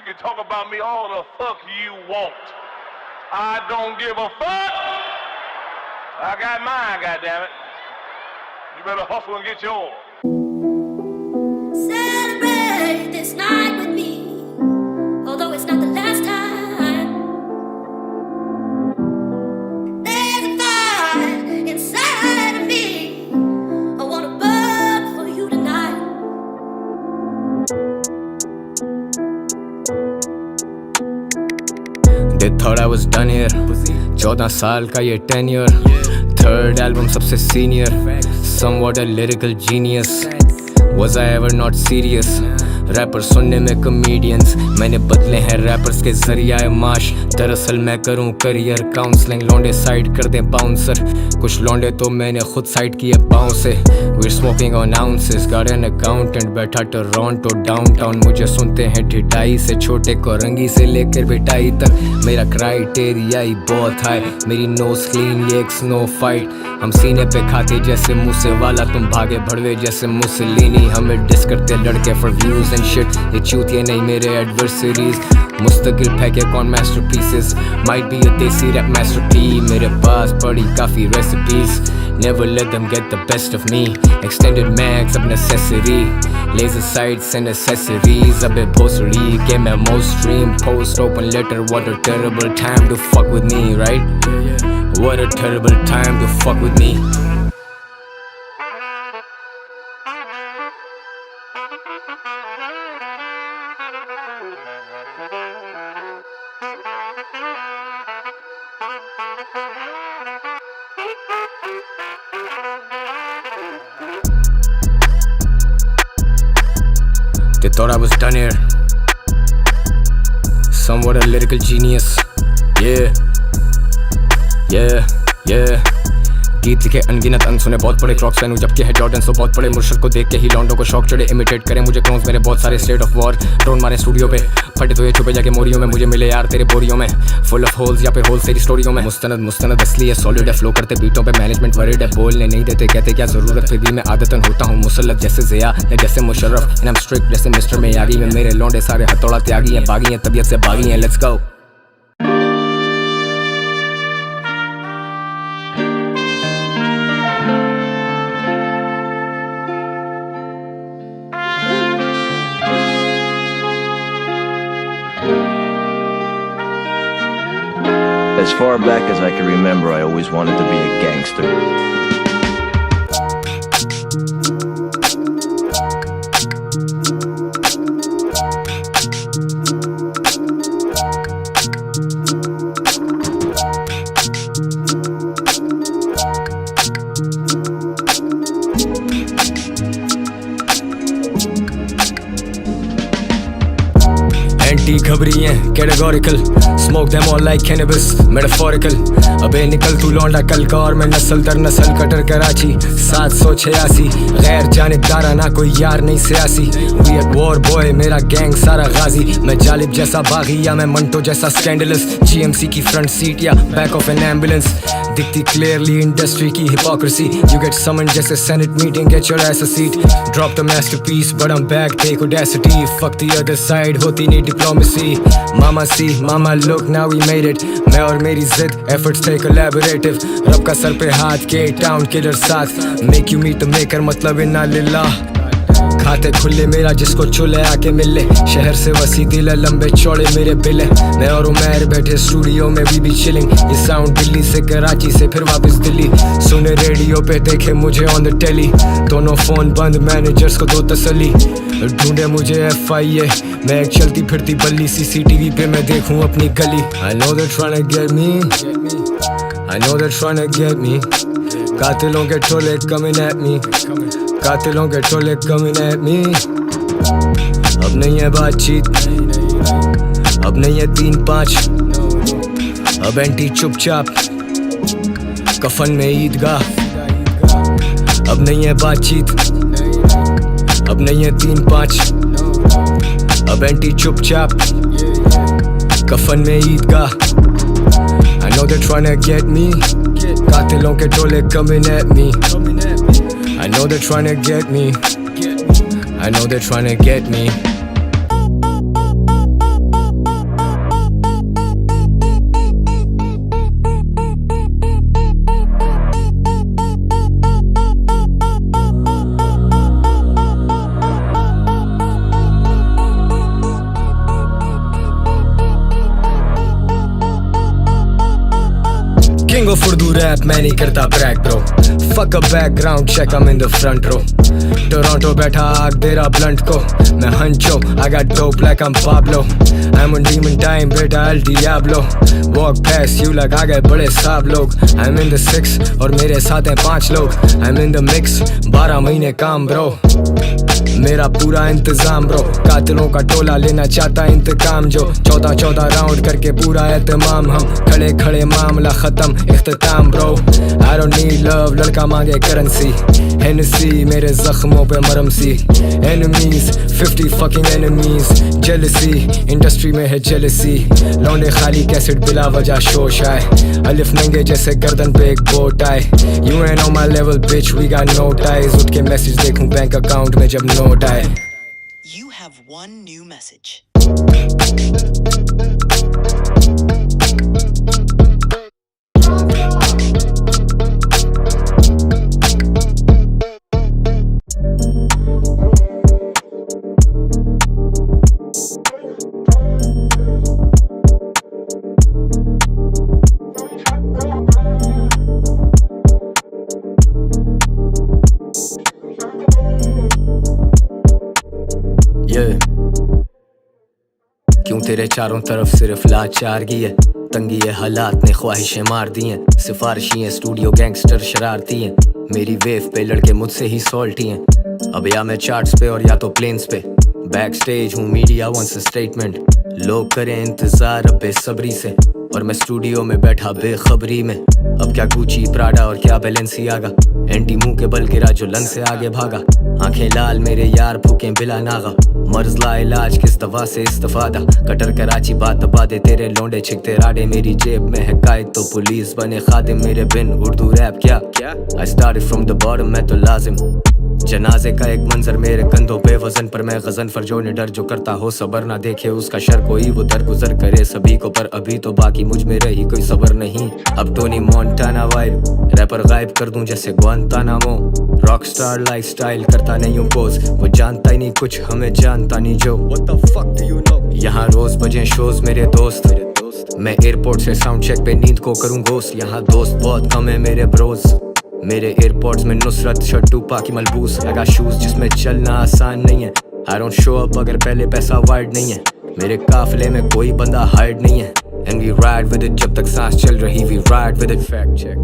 You can talk about me all the fuck you want. I don't give a fuck. I got mine, goddammit. You better hustle and get yours. Celebrate this night with me, although it's not the last time. There's a fire inside of me. I wanna burn for you tonight. They thought I was done here. 14 साल का ये tenure. Third album सबसे senior. Somewhat a lyrical genius. Was I ever not serious? Rapper सुनने में comedians, मैंने बदले हैं rappers के जरिया माश। दरअसल मैं करूं करियर काउंसलिंग, लौंडे साइड कर दें बाउंसर। कुछ लौंडे तो मैंने खुद साइड किए पाँव से। We're smoking on ounces, got an accountant बैठा टोरंटो डाउनटाउन। मुझे सुनते हैं ढिठाई से, छोटे को रंगी से लेकर बिटाई तक। मेरा क्राइटेरिया ही बहुत हाई, मेरी नोज क्लीन ये एक स्नो फाइट। हम सीने पे खाते जैसे मूसे वाला, तुम भागे भड़वे जैसे मुसलिनी। हमें डिस करते लड़के फॉर व्यूज एंड शिट, ये चूतिए नहीं मेरे एडवर्सरीज। मुस्तकिल फेंके कौन मास्टरपीसेस, माइट बी अ देसी रैप मास्टरपी। मेरे पास पड़ी काफी recipes, never let them get the best of me. Extended max of necessity, laser sights and accessories. Abbe bhosri ke main most stream post open letter. What a terrible time to fuck with me, right? What a terrible time to fuck with me. They thought I was done here. Somewhat a lyrical genius. Yeah. गीत लिखे अनगिनत अनसुने, बहुत बड़े Crocs पहनूं जबकि है Jordan सो बहुत बड़े। मुर्शद को देख के ही लॉन्डो को शौक चढ़े, इमिटेट करें मुझे क्लोन्स मेरे बहुत सारे। स्टेट ऑफ वॉर ड्रोन मारे स्टूडियो पे, फटे तो ये छुपे जाके मोरियों में। मुझे मिले यार तेरे बोरियों में, फुल ऑफ होल्स या फिर होल्स तेरी स्टोरियों में। मुस्तनद असली है, सॉलिड है, फ्लो करते बीटों पे। मैनेजमेंट वरीड है, बोलने नहीं देते, कहते क्या जरूरत। फिर भी मैं आदतन होता हूँ मुसल्लत जैसे ज़िया या जैसे Musharraf. And I M strict जैसे मिस्टर मियागी में। मेरे लौंडे सारे हथौड़ा त्यागी हैं, बागी हैं, तबीयत से बागी हैं। Let's go. As far back as I can remember, I always wanted to be a gangster. Anti खबरी हैं categorical, smoke them all like cannabis metaphorical. अबे निकल तू लौंडा कल का, और मैं नस्ल दर नस्ल कटर कराची 786। गैर जानिबदारा ना कोई यार नहीं सियासी। वी एट वॉर बॉय, मेरा गैंग सारा गाजी। मैं जालिब जैसा बागी या मैं मंटो जैसा स्कैंडलस। जीएमसी की फ्रंट सीट या बैक ऑफ एन एम्बुलेंस, दिखती क्लियरली इंडस्ट्री की हिपोक्रेसी। यू गेट समन जैसे senate meeting, get your ass a seat. Drop the masterpiece but I am back, take audacity. Fuck the other side, होती नहीं डिप्लोमेसी। Mama see mama look now we made it. मैं और मेरी जिद efforts थे collaborative. रब का सर पे हाथ के टाउन किलर साथ। Make you meet the maker मतलब इन्ना लिल्लाह। खाते खुले मेरा जिसको चुले आके मिले। शहर से वसी दिल है, लंबे चौड़े मेरे बिल है। मैं और उमैर बैठे स्टूडियो में वी बी चिलिंग। ये साउंड दिल्ली से कराची से फिर वापस दिल्ली। सुने रेडियो पे देखे मुझे ऑन द टेली। दोनों फोन बंद, मैनेजर्स को दो तसल्ली। ढूंढे मुझे FIA, मैं एक चलती फिरती बल्ली। CCTV पे मैं देखूं अपनी गली। I know they're trying to get me, I know they're trying to get me. कातिलों के टोले coming at me, कातिलों के टोले coming at me. अब नहीं है बातचीत, अब नहीं है 3-5, अब एंटी चुपचाप कफन में ईदगाह। अब नहीं है बातचीत, अब नहीं है 3-5, अब एंटी चुपचाप कफन में ईदगाह। I know they're trying to get me, कातिलों के टोले coming at me. I know they're trying to get me, I know they're trying to get me. King of Urdu rap मैं नहीं करता brag bro fuck a background check I'm in the front row Toronto बैठा आग दे रहा blunt को मैं हंचो I got dope like I'm Pablo I'm on demon time बेटा El Diablo walk past you like आ गए बड़े साहब लोग I'm in the 6 और मेरे साथ हैं 5 लोग I'm in the mix 12 महीने काम ब्रो मेरा पूरा इंतजाम ब्रो कातिलों का टोला लेना चाहता इंतकाम जो 14 राउंड करके पूरा एहतमाम हम खड़े खड़े मामला खत्म इख्तिताम bro I don't need love लड़का मांगे करेंसी Hennessy मेरे जख्मों पे मरम सी enemies 50 fucking enemies jealousy industry में है jealousy लौंडे खाली कैसेट बिला वजह शोश आए अलिफ नंगे जैसे गर्दन पे एक बोट आए You ain't on my level bitch we got no ties उठ के मैसेज देखूं बैंक अकाउंट में जब नोट आए You have one new message. क्यों तेरे चारों तरफ सिर्फ लाचारगी है तंगी है हालात ने ख्वाहिशें मार दी हैं सिफारिशी हैं स्टूडियो गैंगस्टर शरारती हैं मेरी वेव पे लड़के मुझसे ही सॉल्टी हैं अब या मैं चार्ट्स पे और या तो प्लेन्स पे बैक स्टेज हूँ मीडिया वंस अ स्टेटमेंट लोग करें इंतजार अब बेसब्री से और मैं स्टूडियो में बैठा बेखबरी में अब क्या गुची प्राडा और क्या बैलेंसियागा एंटी मुंह के बल गिरा जो लन से आगे भागा आंखें लाल मेरे यार भूखे बिला नागा मर्ज ला इलाज किस दवा से इस्तेफादा कटर कराची बात दबा दे तेरे लौंडे छिकते राडे मेरी जेब में है कायद तो पुलिस बने खादिम मेरे बिन उर्दू रैप क्या I started from the bottom मैं तो लाजिम जनाजे का एक मंजर मेरे कंधों पे वजन पर मैं गजन फरजो ने डर जो करता हो सबर ना देखे उसका शर कोई वो दरगुजर करे सभी को पर अभी तो बाकी मुझ में रही कोई सबर नहीं अब टोनी मोंटाना वाइब रैपर गायब कर दूं जैसे ग्वांतानामो रॉकस्टार लाइफस्टाइल करता नहीं हूँ पोज वो जानता ही नहीं कुछ हमें जानता नहीं जो What the fuck do you know? यहाँ रोज बजे शोज मेरे दोस्त मैं एयरपोर्ट से साउंड चेक पे नींद को करूँ गोस्ट यहाँ दोस्त बहुत कम है मेरे ब्रोज मेरे एयरपोर्ट्स में नुसरत शर्ट टूपा की मलबूस लगा शूज जिसमें चलना आसान नहीं है I don't show up अगर पहले पैसा वाइड नहीं है मेरे काफिले में कोई बंदा हाइड नहीं है And we ride with it जब तक सांस चल रही we ride with it fact check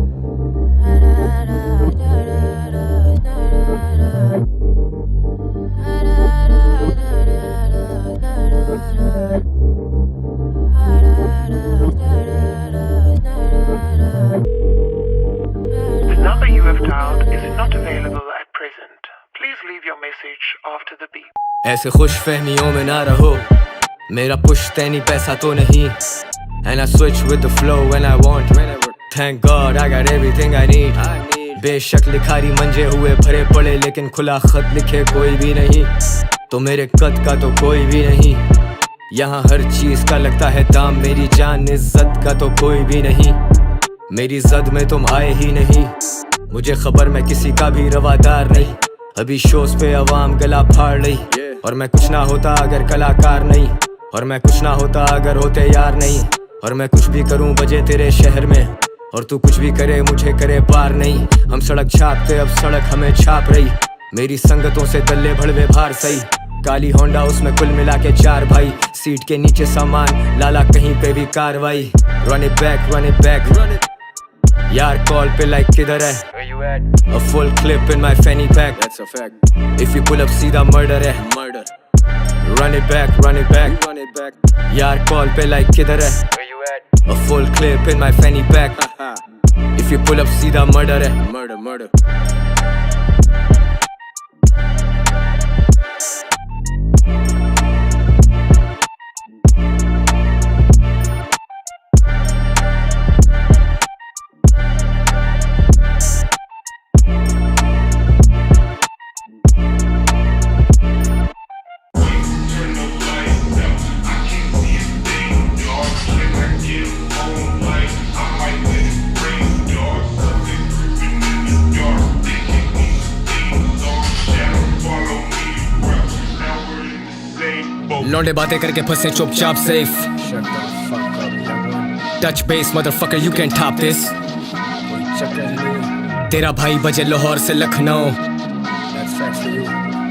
The number you have dialed is not available at present. Please leave your message after the beep. ऐसे खुश फहमियों में ना रहो मेरा पुश्तैनी पैसा तो नहीं And I switch with the flow when I want Thank God I got everything I need बेशक लिखारी मंजे हुए भरे पड़े लेकिन खुला खत लिखे कोई भी नहीं तो मेरे कद का तो कोई भी नहीं यहाँ हर चीज का लगता है दाम मेरी जान इज्जत का तो कोई भी नहीं मेरी जद में तुम आए ही नहीं मुझे खबर मैं किसी का भी रवादार नहीं अभी शोज पे अवाम गला फाड़ रही और मैं कुछ ना होता अगर कलाकार नहीं और मैं कुछ ना होता अगर होते यार नहीं और मैं कुछ भी करूं बजे तेरे शहर में और तू कुछ भी करे मुझे करे पार नहीं हम सड़क छापते अब सड़क हमें छाप रही मेरी संगतों से दल्ले भड़वे भार सही काली होंडा उसमें कुल मिला के 4 भाई सीट के नीचे सामान लाला कहीं पे भी कार्रवाई रन इट बैक यार कॉल पे लाइक किधर है A full clip in my fanny pack That's a fact If you pull up सीधा murder है Run it back यार कॉल पे लाइक किधर है A full clip in my fanny pack If you pull up सीधा murder है Murder लौंडे बातें करके फंसे चुपचाप safe touch base motherfucker you can top this तेरा भाई बजे लाहौर से Lucknow,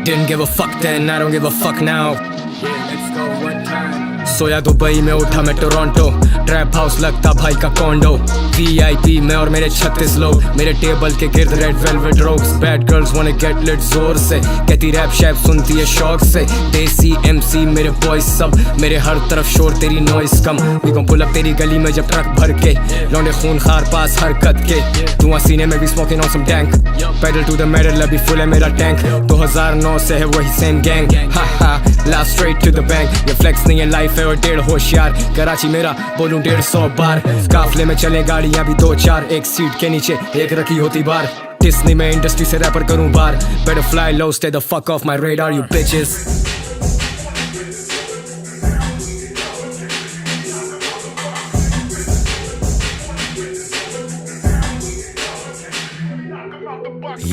didn't give a fuck then, I don't give a fuck now. Soya Dubai में उठा मैं टोरंटो, ट्रैप हाउस लगता भाई का कॉन्डो, VIP मैं और मेरे 36 लोग, मेरे टेबल के गिर्द red velvet robes, bad girls wanna get lit जोर से, कहती रैप शैप सुनती है शौक से, देसी MC मेरे बॉयज सब, मेरे हर तरफ शोर तेरी नॉइस कम, वी gon पुल अप तेरी गली में जब ट्रक भर के, लौंडे खून खार पास हरकत के, धुआं सीने में भी smoking on some tank, pedal to the medal अभी फुल है मेरा टैंक, 2009 से है वही सेम गैंग, हा हा last straight to the bank, ये फ्लेक्स नहीं है लाइफ है और डेढ़ होशियार, कराची मेरा बोलूं 150 बार, काफले में चले गाड़ियां भी 2-4, एक सीट के नीचे एक रखी होती बार, डिस्नी में इंडस्ट्री से रैपर करूं बार, better fly low stay the fuck off my radar you bitches.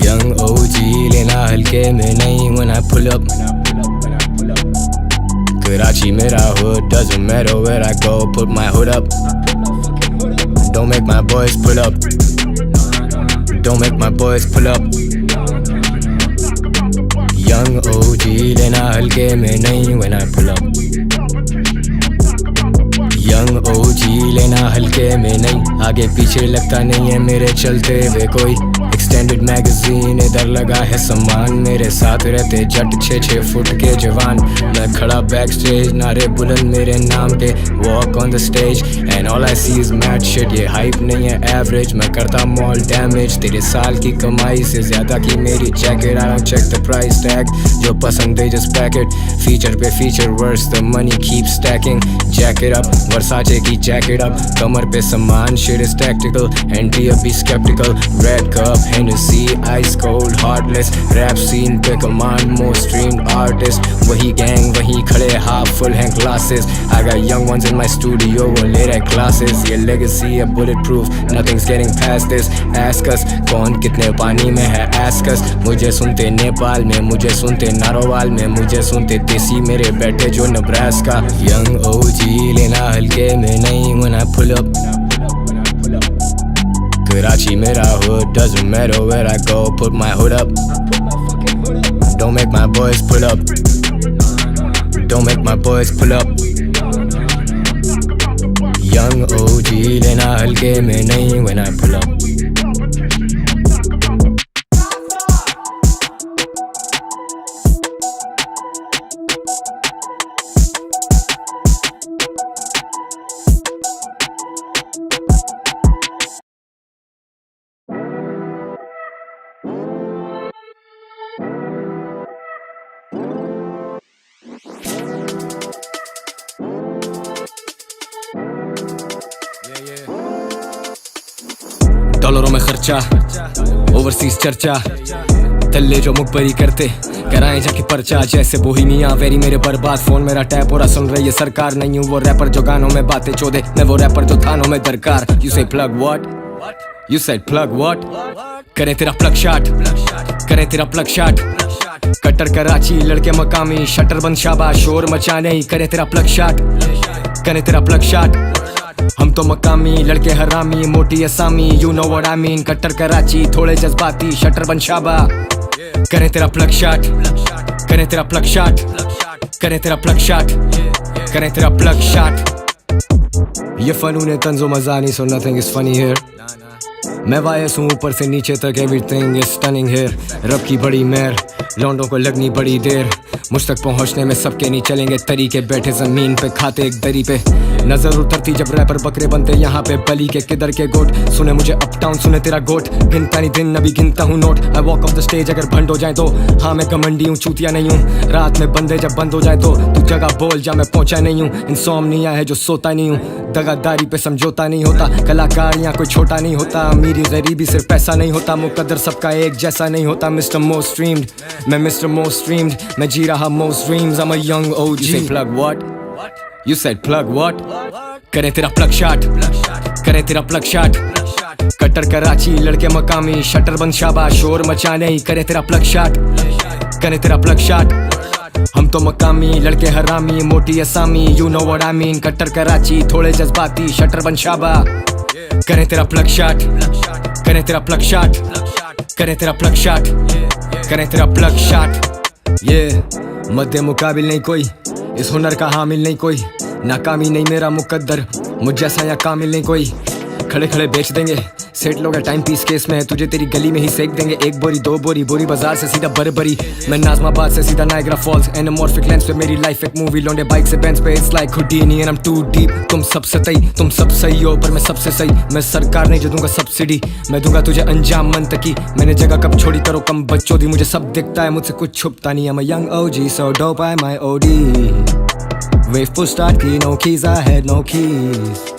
Young OG लेना हल्के में नहीं when I pull up, Karachi मेरा hood, doesn't matter where I go, put my hood up, don't make my boys pull up, don't make my boys pull up. Young OG लेना हल्के में नहीं when I pull up, Young OG लेना हल्के में नहीं, आगे पीछे लगता नहीं है मेरे चलते हुए कोई, एक्सटेंडेड मैगजीन इधर लगा है सामान, मेरे साथ रहते जट 6-6 फुट के जवान, मैं खड़ा बैक स्टेज नारे बुलंद मेरे नाम पे, walk on the stage and all I see is mad shit, ये हाइप नहीं है एवरेज, मैं करता मॉल डैमेज, तेरे साल की कमाई से ज्यादा की मेरी jacket, I don't check the price tag, जो पसंद है जस्ट पैक इट, फीचर पे feature worth the money keep stacking, jacket up Versace की जैकेट अप, कमर पे सामान shit is tactical, ante up be sceptical, red cup Hennessy, ice cold, heartless, rap scene पे command, most streamed artist, वही gang, वही खड़े half full हैं glasses, I got young ones in my studio, वो ले रहे classes, ये legacy है bulletproof, nothing's getting past this, ask us, कौन कितने पानी में है ask us, मुझे सुनते नेपाल में, मुझे सुनते नारोवाल में, मुझे सुनते देसी मेरे बैठे जो नब्रास्का, young OG लेना हल्के में नहीं when I pull up, Karachi मेरा hood, doesn't matter where I go, put my hood up, don't make my boys pull up, don't make my boys pull up. Young OG लेना हल्के में नहीं when I pull up. डॉलरों में खर्चा, overseas चर्चा, तल्ले जो मुखबरी करते कराएं जाके पर्चा, जैसे बोहिमिया वेरी मेरे बर्बाद, फोन मेरा टैप हो रहा सुन रही है सरकार, नहीं हूँ वो रैपर जो गानों में बातें चोदे, मैं वो रैपर जो थानों में दरकार, यू से plug what, you said plug what, करें तेरा प्लग शॉट, करें तेरा प्लग शॉट, कट्टर कराची लड़के मकामी, शटर बंद शाबा शोर मचा नहीं, करें तेरा प्लग शॉट, करें तेरा प्लग शॉट, हम तो मकामी लड़के हरामी, मोटी असामी you know what I mean, कट्टर कराची थोड़े जज्बाती, शटर बंद शाबा, करें तेरा प्लग शॉट, करें तेरा प्लग शॉट, करें तेरा प्लग शॉट, करें तेरा प्लग शॉट, ये फनून तंजो मजानी so nothing is funny here, मैं वायस हूँ ऊपर से नीचे तक एवरीथिंग इज स्टनिंग हियर, रब की बड़ी मेहर लौंडों को लगनी बड़ी देर, मुझ तक पहुँचने में सबके नहीं चलेंगे तरीके, बैठे जमीन पे खाते एक दरी पे, नजर उतरती जब रैपर बकरे बनते यहाँ पे, बली के किधर के गोट, सुने मुझे अप टाउन सुने तेरा गोट, गिनता नहीं दिन अभी गिनता हूँ note, I walk of the stage अगर भंड हो जाए तो, हाँ मैं घमंडी हूँ चूतिया नहीं हूँ, रात में बंदे जब बंद हो जाए तो तू जगह बोल जा मैं पहुंचा नहीं हूँ, इंसोम्निया है जो सोता नहीं हूँ, दगादारी पे समझौता नहीं होता, कलाकार यहाँ कोई छोटा नहीं होता, अमीरी गरीबी सिर्फ पैसा नहीं होता, मुकद्दर सबका एक जैसा नहीं होता, मिस्टर मोस्ट स्ट्रीम्ड, मैं मिस्टर मोस्ट स्ट्रीम्ड, मैं जी रहा most dreams, I'm a young OG. You say plug what? You said plug what? करें तेरा प्लग शॉट, करें तेरा प्लग शॉट, कट्टर कराची लड़के मकामी, शटर बंद शाबा शोर मचा नहीं, करें तेरा प्लग शॉट, करें तेरा प्लग शॉट, हम तो मकामी लड़के हरामी, मोटी असामी you know what I mean, कट्टर कराची थोड़े जज्बाती, शटर बंद शाबा, करें तेरा प्लग शॉट, करें तेरा प्लग शॉट, करें तेरा प्लग शॉट, करें तेरा प्लग शॉट। ये मध्य मुकाबिल नहीं कोई, इस हुनर का हामिल नहीं कोई, नाकामी नहीं मेरा मुकद्दर, मुझ जैसा या कामिल नहीं कोई। खड़े खड़े बेच देंगे, सेट लोग टाइम पीस केस में है, तुझे तेरी गली में ही सेक देंगे। एक बोरी दो बोरी, बोरी बाजार से सीधा बरबरी, मैं नाज़माबाद से सीधा नायग्रा फॉल्स। एनामॉर्फिक लेंस पे मेरी लाइफ एक मूवी, लौंडे बाइक से बेंच पे, it's like Houdini and I am too deep. तुम सब सतई, तुम सब सही हो पर मैं सबसे सही, मैं सरकार नहीं जो दूंगा सब्सिडी, मैं दूंगा तुझे अंजाम मंतकी। मैंने जगह कब छोड़ी करो कम बच्चों दी, मुझे सब दिखता है मुझसे कुछ छुपता नहीं। I'm a young OG so dope I my OD, wave push start की no keys, I had no keys,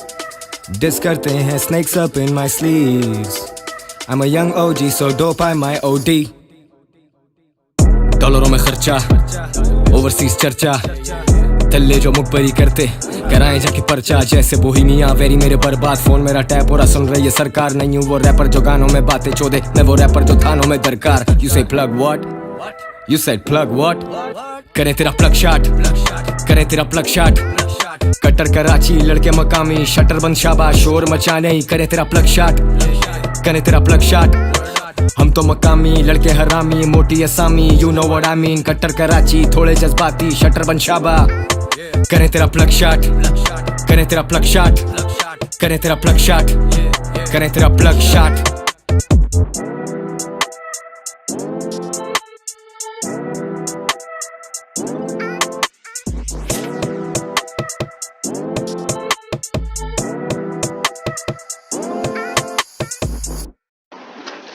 diss करते हैं snakes up in my sleeves। I'm a young OG so dope I my OD। डॉलरों में खर्चा, overseas चर्चा, तल्ले जो मुखबरी करते कराएं जाके पर्चा। जैसे बोहिमिया वेरी मेरे बर्बाद, फोन मेरा टैप हो रहा सुन रही है सरकार। नहीं हूँ वो रैपर जो गानों में बातें चोदे, मैं वो रैपर जो थानों में दरकार। You say plug what? You said plug what? करें तेरा प्लग शॉट, करें तेरा प्लग शॉट, कट्टर कराची लड़के मकामी, शटर बंद शाबाश शोर मचा नहीं। करें तेरा प्लग शॉट, करें तेरा प्लग शॉट, हम तो मकामी लड़के हरामी, मोटी असामी you know what I mean. कट्टर कराची थोड़े जज्बाती, शटर बंद शाबा। करें तेरा प्लग शॉट, करें तेरा प्लग शॉट, करें तेरा प्लग शॉट, करें तेरा plug shot.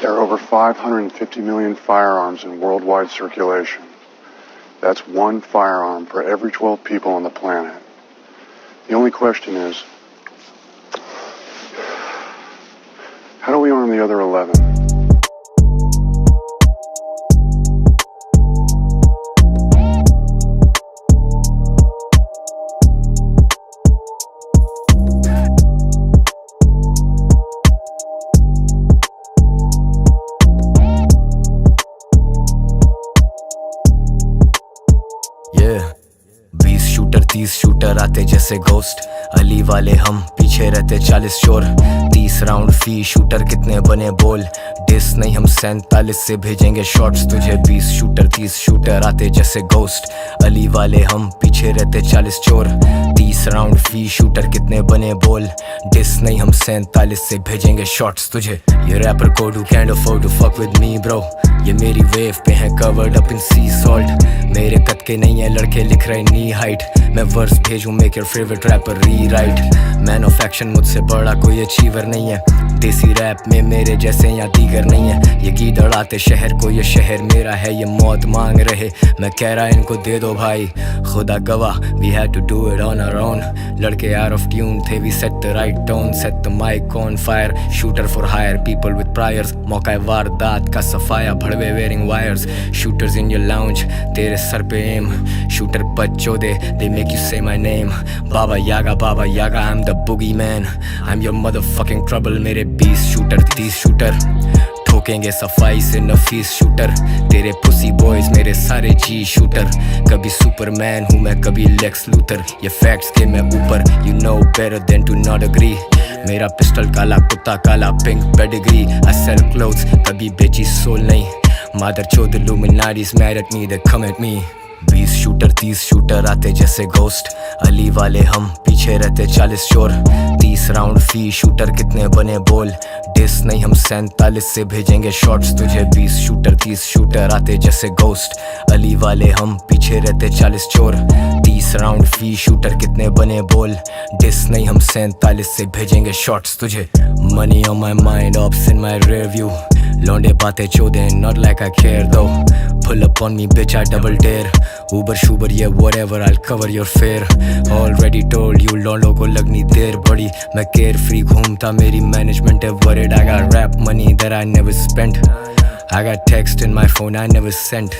There are over 550 million firearms in worldwide circulation. That's one firearm for every 12 people on the planet. The only question is, how do we arm the other 11? Yeah, 20 shooter 30 shooter आते जैसे ghost, Ali वाले हम पीछे रहते 40 चोर। 30 round फी shooter कितने बने बोल, डिस नहीं हम 47 से भेजेंगे शॉट्स तुझे। 20 शूटर 30 शूटर आते जैसे घोस्ट, अली वाले हम पीछे रहते 40 चोर। 30 राउंड फी शूटर कितने बने बोल, डिस नहीं हम 47 से भेजेंगे शॉट्स तुझे। ये रैपर को डू can't afford to fuck with me bro, ये मेरी वेव पे हैं covered up in sea salt. मेरे कद के नहीं है लड़के लिख रहे नी हाइट, मैं वर्स भेजूं make your favourite rapper rewrite. Man of action मुझसे बड़ा कोई अचीवर नहीं है, देसी रैप में मेरे जैसे या दीगर नहीं है। ये गीत अड़ाते शहर को, ये शहर मेरा है, ये मौत मांग रहे मैं कह रहा इनको दे दो भाई। खुदा गवाह we had to do it on our own, लड़के आउट ऑफ ट्यून थे, we set the right tone, set the mic on fire. Shooter for hire people with priors, मौका वारदात का सफाया भड़वे wearing wires. Shooters in your lounge तेरे सर पे एम, शूटर बच्चों दे they make you say my name। बाबा यागा I'm the boogeyman, I'm your motherfucking trouble। मेरे 20 शूटर 30 शूटर ठोकेंगे सफाई से नफीस शूटर। तेरे पुसी बॉयज मेरे सारे जी शूटर, कभी सुपरमैन हूँ मैं कभी लेक्स लूथर। ये फैक्ट्स के मैं ऊपर, you know better than to not agree। मेरा पिस्टल काला कुत्ता काला pink pedigree, I sell clothes कभी बेची सोल नहीं। Mother chode Illuminati's mad at me, they come at me। 20 shooter 30 shooter आते जैसे घोस्ट, अली वाले हम पीछे रहते 40 चोर। 30 राउंड फी शूटर कितने बने बोल, डिस नहीं हम 47 से भेजेंगे शॉट्स तुझे। 20 शूटर 30 शूटर आते जैसे घोस्ट, अली वाले हम पीछे रहते 40 चोर। 30 राउंड फी शूटर कितने बने बोल, डिस नहीं हम 47 से भेजेंगे शॉट्स तुझे। Money on my mind ops in my rear view, लौंडे बातें चोदे not like I care though। Pull up on me bitch I double dare, Uber Shuber yeah whatever I'll cover your fare। Already told you लौंडों को लगनी देर बड़ी, मैं care free घूमता मेरी management है worried। I got rap money that I never spent, I got text in my phone I never sent.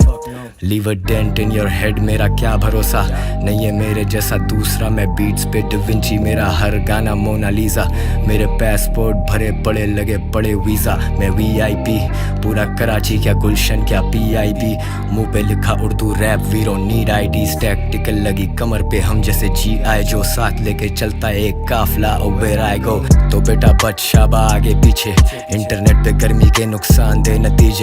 Leave a dent in your head, मेरा क्या भरोसा नहीं है मेरे जैसा दूसरा. मैं बीट्स पे डिविंची, मेरा हर गाना मोनालिसा. मेरे पासपोर्ट भरे पड़े लगे पड़े वीज़ा. मैं VIP पूरा कराची क्या गुलशन क्या PIB. मुंह पे लिखा Urdu rap, we don't need IDs. Tactical लगी कमर पे हम जैसे GI जो साथ लेके चलता एक काफला. Where I go तो बेटा बच शाबा आगे पीछे. इंटरनेट पे गर्मी के नुकसान दे नतीजे.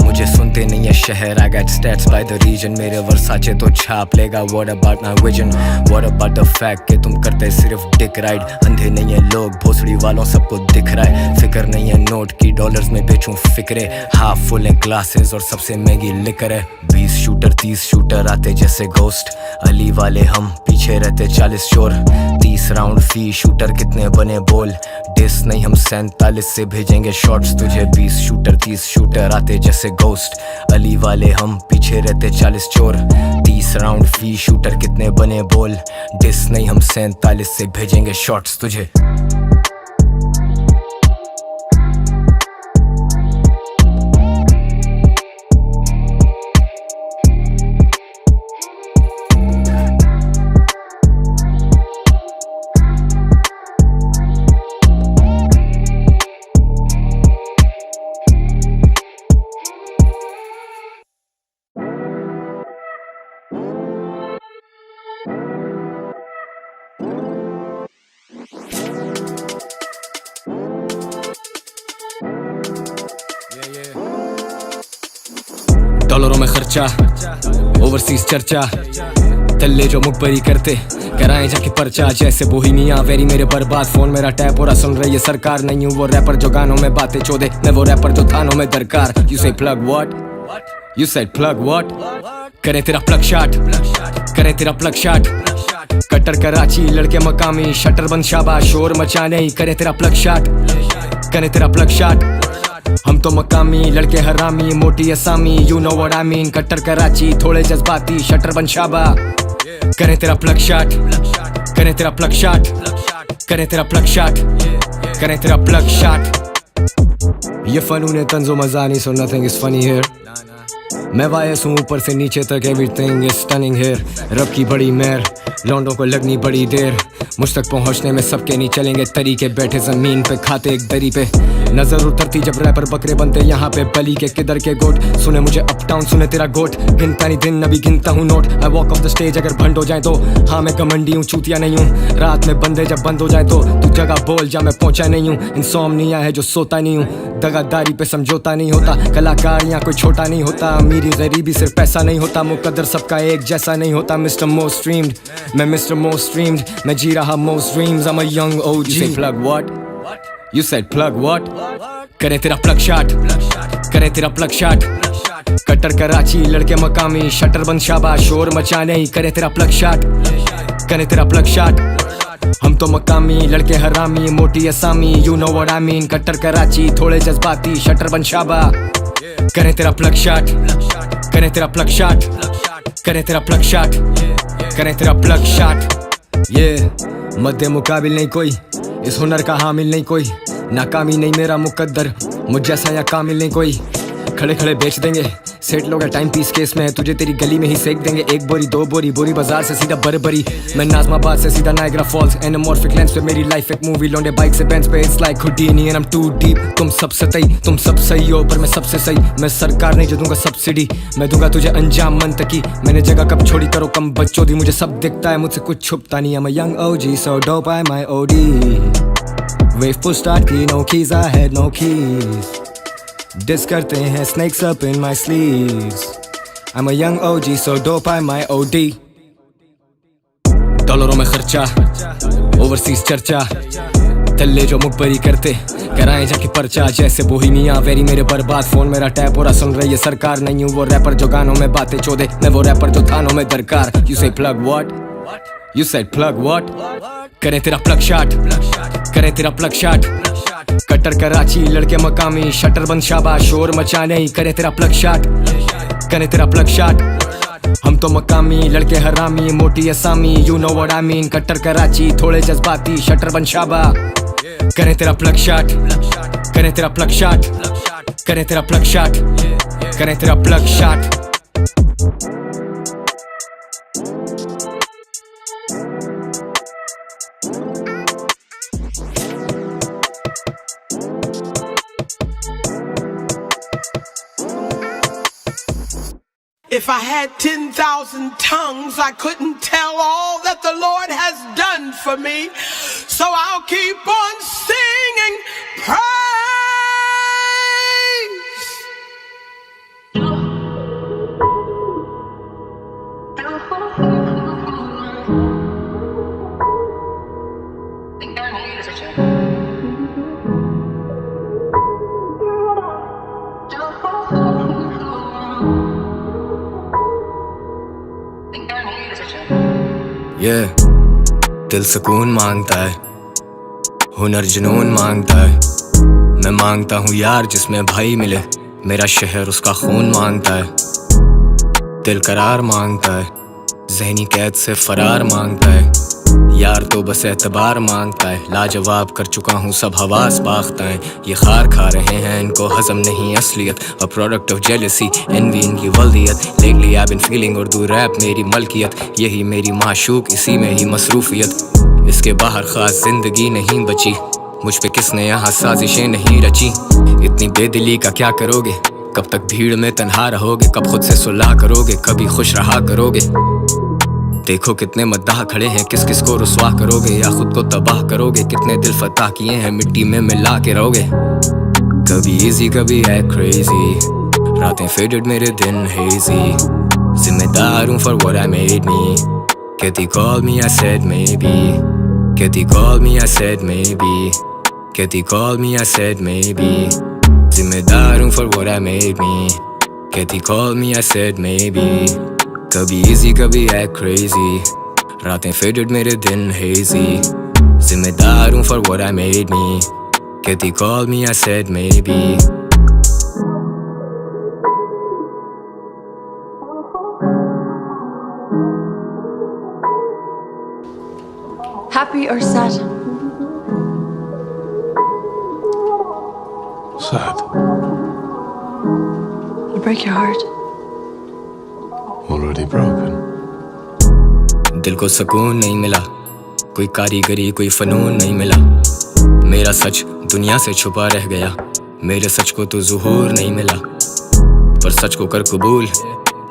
मुझे सुनते नहीं है शहर. I got stats by the region. मेरे वर्साचे तो छाप लेगा. What about my vision? What about the fact कि तुम करते सिर्फ dick ride. अंधे नहीं है लोग, भोसड़ी वालों सबको दिख रहा है. फिक्र नहीं है नोट की डॉलर्स में बेचूं फिक्रे. हाफ फुल है ग्लासेस और सबसे महंगी लिकर है. 20 शूटर 30 शूटर आते जैसे घोस्ट. अली वाले हम पीछे रहते 40 चोर. 30 राउंड फी शूटर कितने बने बोल. डिस नहीं हम 47 से भेजेंगे शॉट्स तुझे. 20 शूटर 30 शूटर आते जैसे घोस्ट. अली वाले हम पीछे रहते 40 चोर. 30 राउंड फी शूटर कितने बने बोल. डिस नहीं हम 47 से भेजेंगे शॉट्स तुझे. डॉलरों में खर्चा, ओवरसीज चर्चा. तल्ले जो मुखबरी करते कराएं जाके पर्चा. जैसे बोहिमिया वेरी मेरे बर्बाद. फोन मेरा टैप हो रहा सुन रही है सरकार. नहीं हूँ वो रैपर जो गानों में बातें चोदे. मैं वो रैपर जो थानों में दरकार. You say plug what? You said plug what? करें तेरा प्लग शॉट, करें तेरा प्लग शॉट. कट्टर कराची लड़के मकामी. शटर बंद शाबाश शोर मचा नहीं. करें तेरा प्लग शॉट, करें तेरा प्लग शॉट. हम तो मकामी लड़के हरामी. मोटी असामी you know what I mean. कट्टर कराची थोड़े जज्बाती. शटर बंद शाबा. करें तेरा प्लग शॉट, करें तेरा प्लग शॉट. करें तेरा प्लग शॉट, करें तेरा प्लग शॉट. ये फनून तंजो मजा नहीं. so nothing is funny here. मैं वायस हूँ ऊपर से नीचे तक. Everything is stunning here. रब की बड़ी मेहर लौंडों को लगनी बड़ी देर. मुझ तक पहुँचने में सबके नहीं चलेंगे तरीके. बैठे जमीन पे खाते एक दरी पे. नजर उतरती जब रैपर बकरे बनते यहाँ पे. बली के किधर के गोट सुने मुझे अप टाउन सुने तेरा गोट. गिनता नहीं दिन अभी गिनता हूँ note. I walk of the stage अगर भंड हो जाए तो. हाँ मैं कमंडी हूँ चूतिया नहीं हूँ. रात में बंदे जब बंद हो जाए तो तू जगह बोल जा मैं पहुंचा नहीं हूँ. इंसोम्निया है जो सोता नहीं हूँ. दगादारी पे समझौता नहीं होता. कलाकार यहाँ कोई छोटा नहीं होता. अमीरी गरीबी सिर्फ पैसा नहीं होता. मुकद्दर सबका एक जैसा नहीं होता. मिस्टर मोस्ट स्ट्रीम्ड मैं मिस्टर मोस्ट स्ट्रीम्ड. मैं जी रहा most dreams. I'm a young OG. You say plug what? You said plug what? करें तेरा प्लग शॉट, करें तेरा प्लग शॉट. कट्टर कराची लड़के मकामी. शटर बंद शाबाश शोर मचा नहीं. करें तेरा प्लग शॉट, करें तेरा प्लग शॉट. हम तो मकामी लड़के हरामी. मोटी असामी you know what I mean. कट्टर कराची थोड़े जज्बाती. शटर बंद शाबा. करें तेरा प्लग शॉट, करें तेरा प्लग शॉट. करें तेरा प्लग शॉट, करें तेरा प्लग शॉट. ये मध्य मुकाबिल नहीं कोई. इस हुनर का हामिल नहीं कोई. नाकामी नहीं मेरा मुकद्दर. मुझ जैसा या कामिल नहीं कोई. खड़े खड़े बेच देंगे. सेट लोग टाइम पीस केस में. तुझे तेरी गली में ही सेक देंगे. एक बोरी दो बोरी बोरी बाजार से सीधा बरबरी. मैं नाजमाबाद से सीधा नायग्रा फॉल्स. एनामॉर्फिक लेंस पे मेरी लाइफ एक मूवी. लौंडे बाइक से बेंच पे. It's like Houdini and I am too deep. तुम सब सतई तुम सब सही हो पर मैं सबसे सही. मैं सरकार नहीं जो दूंगा सब्सिडी. मैं दूंगा तुझे अंजाम मंतकी. मैंने जगह कब छोड़ी करो कम बच्चों दी. मुझे सब दिखता है मुझसे कुछ छुपता नहीं. I'm a young OG so dope I my OD. Wave push start की no keys I had no keys. Diss करते हैं snakes up in my sleeves. I'm a young OG so dope I my OD. डॉलरों में खर्चा, overseas चर्चा. तल्ले जो मुखबरी करते कराएं जाके पर्चा. जैसे बोहिमिया वेरी मेरे बर्बाद. फोन मेरा टैप हो रहा सुन रही है सरकार. नहीं हूँ वो रैपर जो गानों में बातें चोदे. मैं वो रैपर जो थानों में दरकार. You say plug what? You said plug what? करें तेरा प्लग शॉट, करें तेरा प्लग शॉट. कट्टर कराची लड़के मकामी. शटर बंद शाबाश शोर मचा नहीं. करें तेरा प्लग शॉट, करें तेरा प्लग शॉट. हम तो मकामी लड़के हरामी. मोटी असामी you know what I mean. कट्टर कराची थोड़े जज्बाती. शटर बंद शाबा. करें तेरा प्लग शॉट, करें तेरा प्लग शॉट. करें तेरा प्लग शॉट, करें तेरा plug shot. If I had 10,000 tongues, I couldn't tell all that the Lord has done for me. So I'll keep on singing praise. दिल सुकून मांगता है, हुनर जुनून मांगता है। मैं मांगता हूँ यार जिसमें भाई मिले, मेरा शहर उसका खून मांगता है। दिल करार मांगता है, ज़हनी कैद से फरार मांगता है। यार तो बस एतबार मांगता है। लाजवाब कर चुका हूँ सब हवास बाख्ता है। ये खार खा रहे हैं इनको हजम नहीं असलियत। A product of jealousy envy इनकी वल्दियत। Lately I been feeling Urdu rap मेरी मलकियत। यही मेरी माशूक इसी में ही मसरूफियत। इसके बाहर खास जिंदगी नहीं बची। मुझ पे किसने यहाँ साजिशें नहीं रची। इतनी बेदिली का क्या करोगे, कब तक भीड़ में तन्हा रहोगे। कब खुद से सुलह करोगे, कभी खुश रहा करोगे। देखो कितने मद्दाह खड़े हैं, किस किस को रुसवा करोगे या खुद को तबाह करोगे। कितने दिल फतह किए हैं मिट्टी में मिला के रहोगे। कभी इजी कभी है क्रेजी, रातें फेडेड मेरे दिन हेजी। जिम्मेदार हूँ for what I made me। कहती call me I said maybe। कहती call me I said maybe। कहती call me I said maybe। जिम्मेदार हूँ for what I made me। कहती call me I said maybe। कभी easy कभी है crazy, रातें फेडेड मेरे दिन हेजी। जिम्मेदार हूँ for what I made me। कहती call me I said maybe। Happy or sad? Sad. It'll break your heart. Already broken. दिल को सुकून नहीं मिला, कोई कारीगरी कोई फनून नहीं मिला। मेरा सच दुनिया से छुपा रह गया, मेरे सच को तो ज़ुहूर नहीं मिला। पर सच को कर कबूल,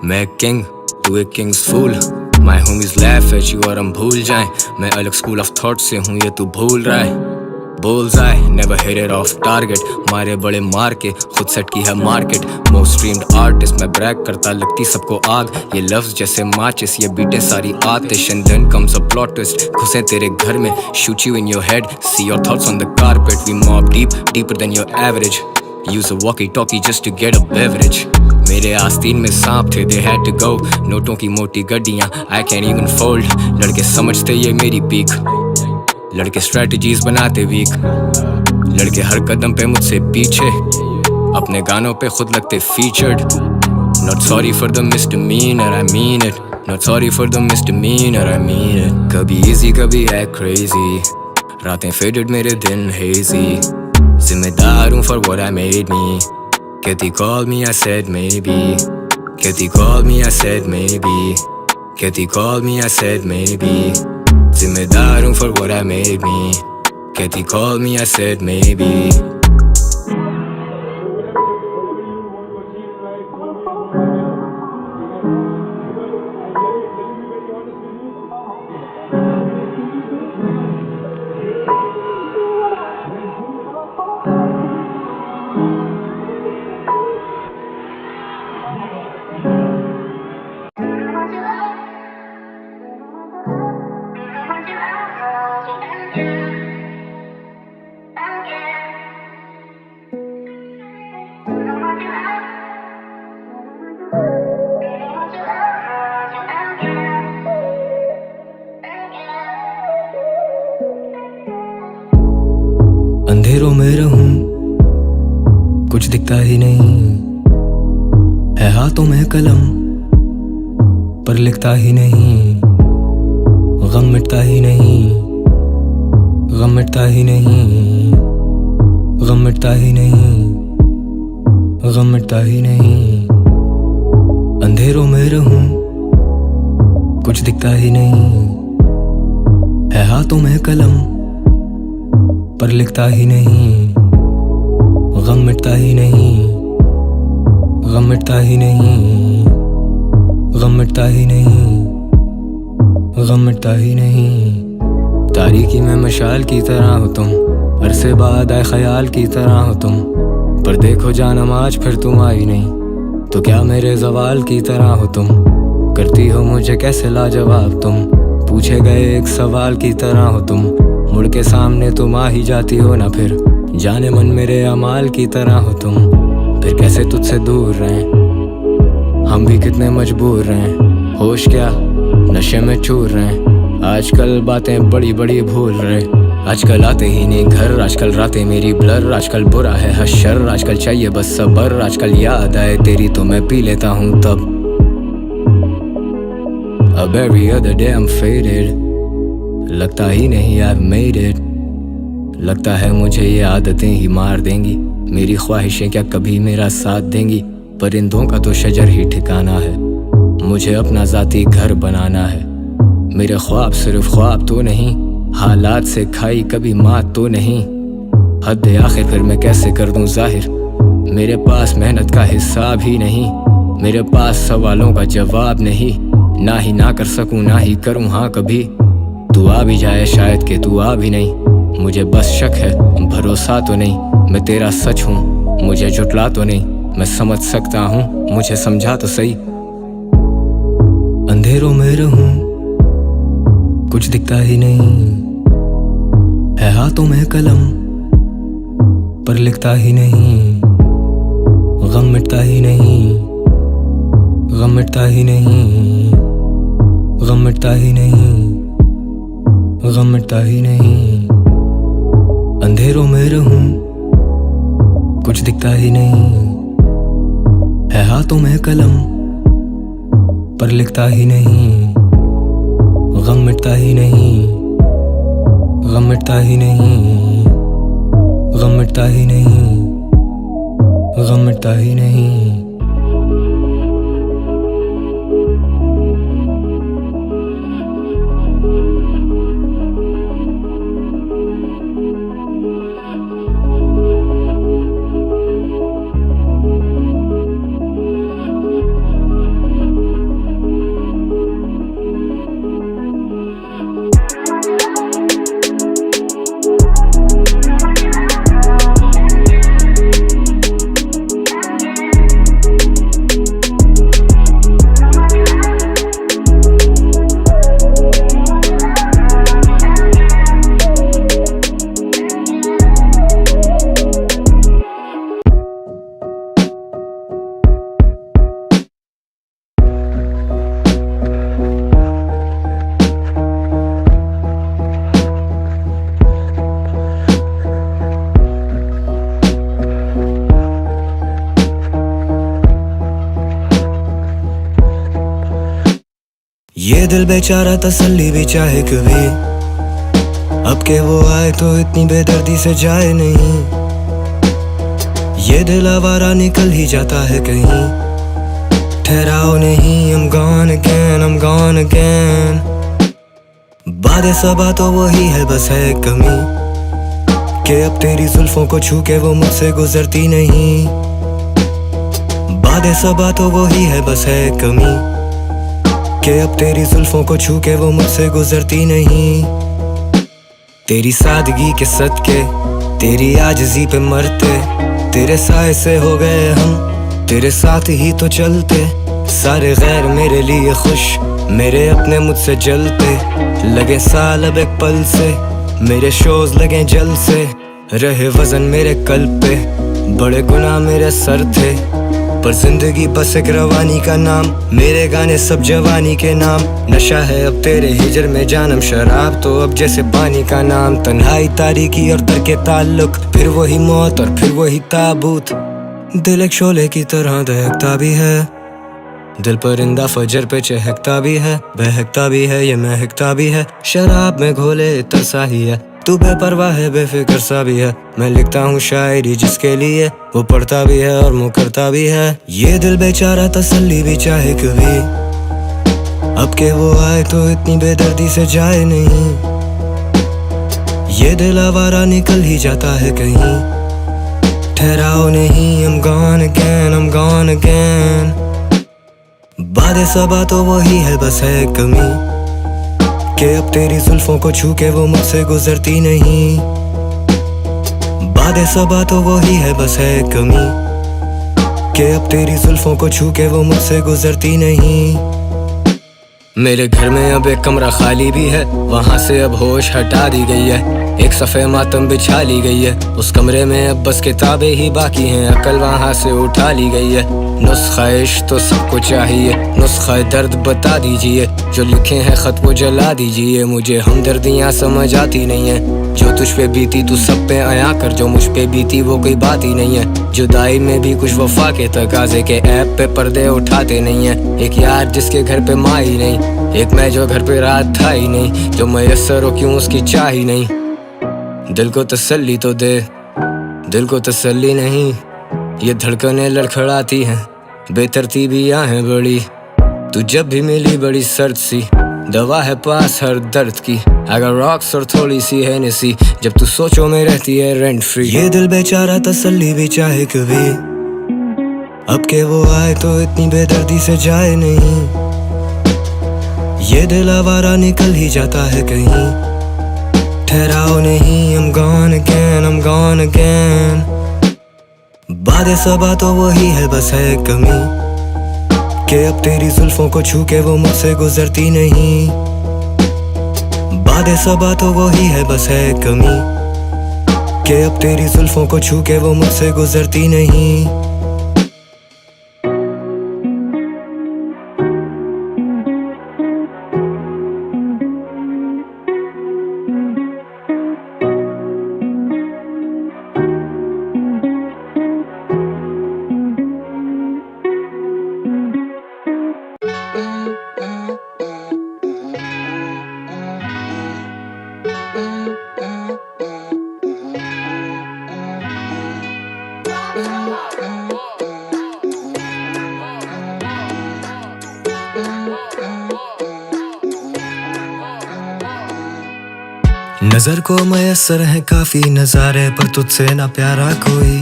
मैं किंग तू एक king's fool. My homies laugh at you और हम भूल जाएं। मैं अलग स्कूल ऑफ थॉट से हूँ ये तू भूल रहा है। Bullseye, never hit it off target। मारे बड़े मार के खुद सेट की है मार्केट। मोस्ट स्ट्रीम्ड आर्टिस्ट मैं ब्रैक करता लगती सबको आग। ये लफ्ज जैसे माचिस ये बीटे सारी आतिश। And then comes a plot twist, घुसे तेरे घर में shoot you in your head। See your thoughts on the carpet, we mob deep, deeper than your average। Use a walkie-talkie just to get a beverage। मेरे आस्तीन में सांप थे, they had to go। नोटों की मोटी गड्डियाँ I can't even fold। लड़के समझते ये मेरी पीक, लड़के स्ट्रेटजीज बनाते वीक। लड़के हर कदम पे मुझसे पीछे, अपने गानों पे खुद लगते featured. Not sorry for the misdemeanor, I mean it। Not sorry for the misdemeanor, I mean it। कभी easy कभी है crazy, रातें faded मेरे दिन hazy। जिम्मेदार हूँ for what I made me। कहती call me I said maybe। कहती call me I said maybe। कहती call me I said maybe। जिम्मेदार हूँ for what I made me। कहती call me I said maybe। अंधेरों में रहूं कुछ दिखता ही नहीं है। हाथों में कलम पर लिखता ही नहीं। गम मिटता ही नहीं, गम मिटता ही नहीं, गम मिटता ही नहीं, गम मिटता ही नहीं, अंधेरों में रहूं कुछ दिखता ही नहीं, है हाथों में कलम पर लिखता ही नहीं, गम मिटता ही नहीं, गम मिटता ही नहीं, गम मिटता ही नहीं, गम मिटता ही नहीं। तारीकी में मशाल की तरह हो तुम, अरसे बाद आए ख्याल की तरह हो तुम, पर देखो जानम आज फिर तुम आई नहीं, तो क्या मेरे ज़वाल की तरह हो तुम, करती हो मुझे कैसे लाजवाब तुम, पूछे गए एक सवाल की तरह हो तुम, मुड़ के सामने तुम आ ही जाती हो ना फिर, जाने मन मेरे अमाल की तरह हो तुम, फिर कैसे तुझसे दूर रहें, हम भी कितने मजबूर रहें, होश क्या नशे में चूर रहें, आजकल बातें बड़ी बड़ी भूल रहे, आजकल आते ही नहीं घर, आजकल रातें मेरी ब्लर, आजकल बुरा है हशर, आजकल चाहिए बस सबर, आजकल याद आए तेरी तो मैं पी लेता हूँ तब। अब every other day I'm faded, लगता ही नहीं I've made it, लगता है मुझे ये आदतें ही मार देंगी, मेरी ख्वाहिशें क्या कभी मेरा साथ देंगी, परिंदों का तो शजर ही ठिकाना है, मुझे अपना ज़ाती घर बनाना है, मेरे ख्वाब सिर्फ ख्वाब तो नहीं, हालात से खाई कभी मात तो नहीं, हद आखिर फिर मैं कैसे कर दूं जाहिर, मेरे पास मेहनत का हिसाब ही नहीं, मेरे पास सवालों का जवाब नहीं, ना ही ना कर सकूं ना ही करूं हाँ कभी, तू आ भी जाए शायद कि तू आ भी नहीं, मुझे बस शक है भरोसा तो नहीं, मैं तेरा सच हूँ मुझे झुटला तो नहीं, मैं समझ सकता हूँ मुझे समझा तो सही। अंधेरों में रहूं कुछ दिखता ही नहीं, है हाथों में कलम पर लिखता ही नहीं, गम मिटता ही नहीं, गम मिटता ही नहीं, गम मिटता ही नहीं, गम मिटता ही नहीं। अंधेरों में रहूं कुछ दिखता ही नहीं, है हाथों में कलम पर लिखता ही नहीं, गम मिटता ही नहीं, गम मिटता ही नहीं, गम मिटता ही नहीं, गम मिटता ही नहीं। ये दिल बेचारा तसल्ली भी चाहे कभी, अब के वो आए तो इतनी बेदर्दी से जाए नहीं, ये दिल आवारा निकल ही जाता है कहीं, ठहराओ नहीं I'm gone again, I'm gone again। बातें सबा तो वही है बस है कमी, कि अब तेरी जुल्फों को छू के वो मुझसे गुजरती नहीं, बातें सबा तो वही है बस है कमी, कि अब तेरी जुल्फों को छू के वो मुझसे गुजरती नहीं, तेरी सादगी के सदके तेरी आजिज़ी पे मरते, तेरे साए से हो गए हम तेरे साथ ही तो चलते, सारे गैर मेरे लिए खुश मेरे अपने मुझसे जलते, लगे साल अब एक पल से मेरे शोज लगे जल से, रहे वजन मेरे कल्ब पे बड़े गुनाह मेरे सर थे, पर जिंदगी बस एक रवानी का नाम, मेरे गाने सब जवानी के नाम, नशा है अब तेरे हिजर में जानम, शराब तो अब जैसे पानी का नाम, तन्हाई तारीकी और दर के ताल्लुक, फिर वही मौत और फिर वही ताबूत, दिल एक शोले की तरह दहकता भी है, दिल परिंदा फजर पे चहकता भी है, बहकता भी है ये महकता भी है, शराब में घोले तरसा ही है, तू बेपरवाह है, बेफिक्र सा भी है। मैं लिखता हूँ शायरी जिसके लिए, वो पढ़ता भी है और मुँह करता भी है। ये दिल बेचारा तसल्ली भी चाहे कभी, अब के वो आए तो इतनी बेदर्दी से जाए नहीं। ये दिल आवारा निकल ही जाता है कहीं, ठहराओ नहीं। I'm gone again, I'm gone again। बादे सबा तो वही है, बस है कमी कि अब तेरी जुल्फों को छू के वो मुझसे गुजरती नहीं। बादे सबा तो वही है, बस है कमी कि अब तेरी जुल्फों को छू के वो मुझसे गुजरती नहीं। मेरे घर में अब एक कमरा खाली भी है, वहाँ से अब होश हटा दी गई है। एक सफ़े मातम बिछा ली गई है, उस कमरे में अब बस किताबें ही बाकी हैं। अकल वहाँ से उठा ली गई है। नुस्खा इश्क तो सबको चाहिए, नुस्खा दर्द बता दीजिए। जो लिखे हैं ख़त वो जला दीजिए। मुझे हमदर्दियाँ समझ आती नहीं है, जो तुझ पे बीती तू सब पे आया कर। जो मुझ पे बीती वो कोई बात ही नहीं है। जुदाई में भी कुछ वफा के तकाजे के ऐप पे पर्दे उठाते नहीं है। एक यार जिसके घर पे माँ ही नहीं, एक मैं जो घर पे रात था ही नहीं। जो मैसर हो क्यों उसकी चाह ही नहीं। दिल को तसल्ली तो दे, दिल को तसल्ली नहीं। ये धड़कनें लड़खड़ाती हैं, बेतरतीबियाँ हैं बड़ी। तू जब भी मिली बड़ी सर्द सी, दवा है पास हर दर्द की। अगर रॉक्स और थोड़ी सी है नसी, जब तू सोचो में रहती है रेंट फ्री। ये दिल बेचारा तसल्ली भी चाहे कभी, अब के वो आए तो इतनी बेदर्दी से जाए नहीं। ये दिल आवारा निकल ही जाता है कहीं, ठहराओ नहीं। I'm gone again, I'm gone again। बादे सबा तो वही है, बस है कमी कि अब तेरी जुल्फों को छू के वो मुझसे गुजरती नहीं। बादे सबा तो वही है, बस है कमी कि अब तेरी जुल्फों को छू के वो मुझसे गुजरती नहीं। नजर को मयसर है काफी नजारे, पर तुझसे ना प्यारा कोई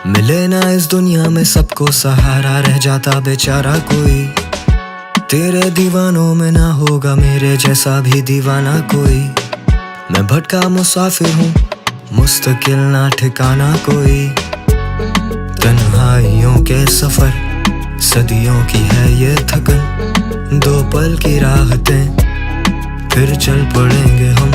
मिले ना इस दुनिया में। सबको सहारा रह जाता बेचारा कोई। तेरे दीवानों में ना होगा मेरे जैसा भी दीवाना कोई। मैं भटका मुसाफिर हूँ, मुस्तकिल ना ठिकाना कोई। तन्हाइयों के सफर सदियों की है ये थकन, दो पल की राहतें फिर चल पड़ेंगे हम।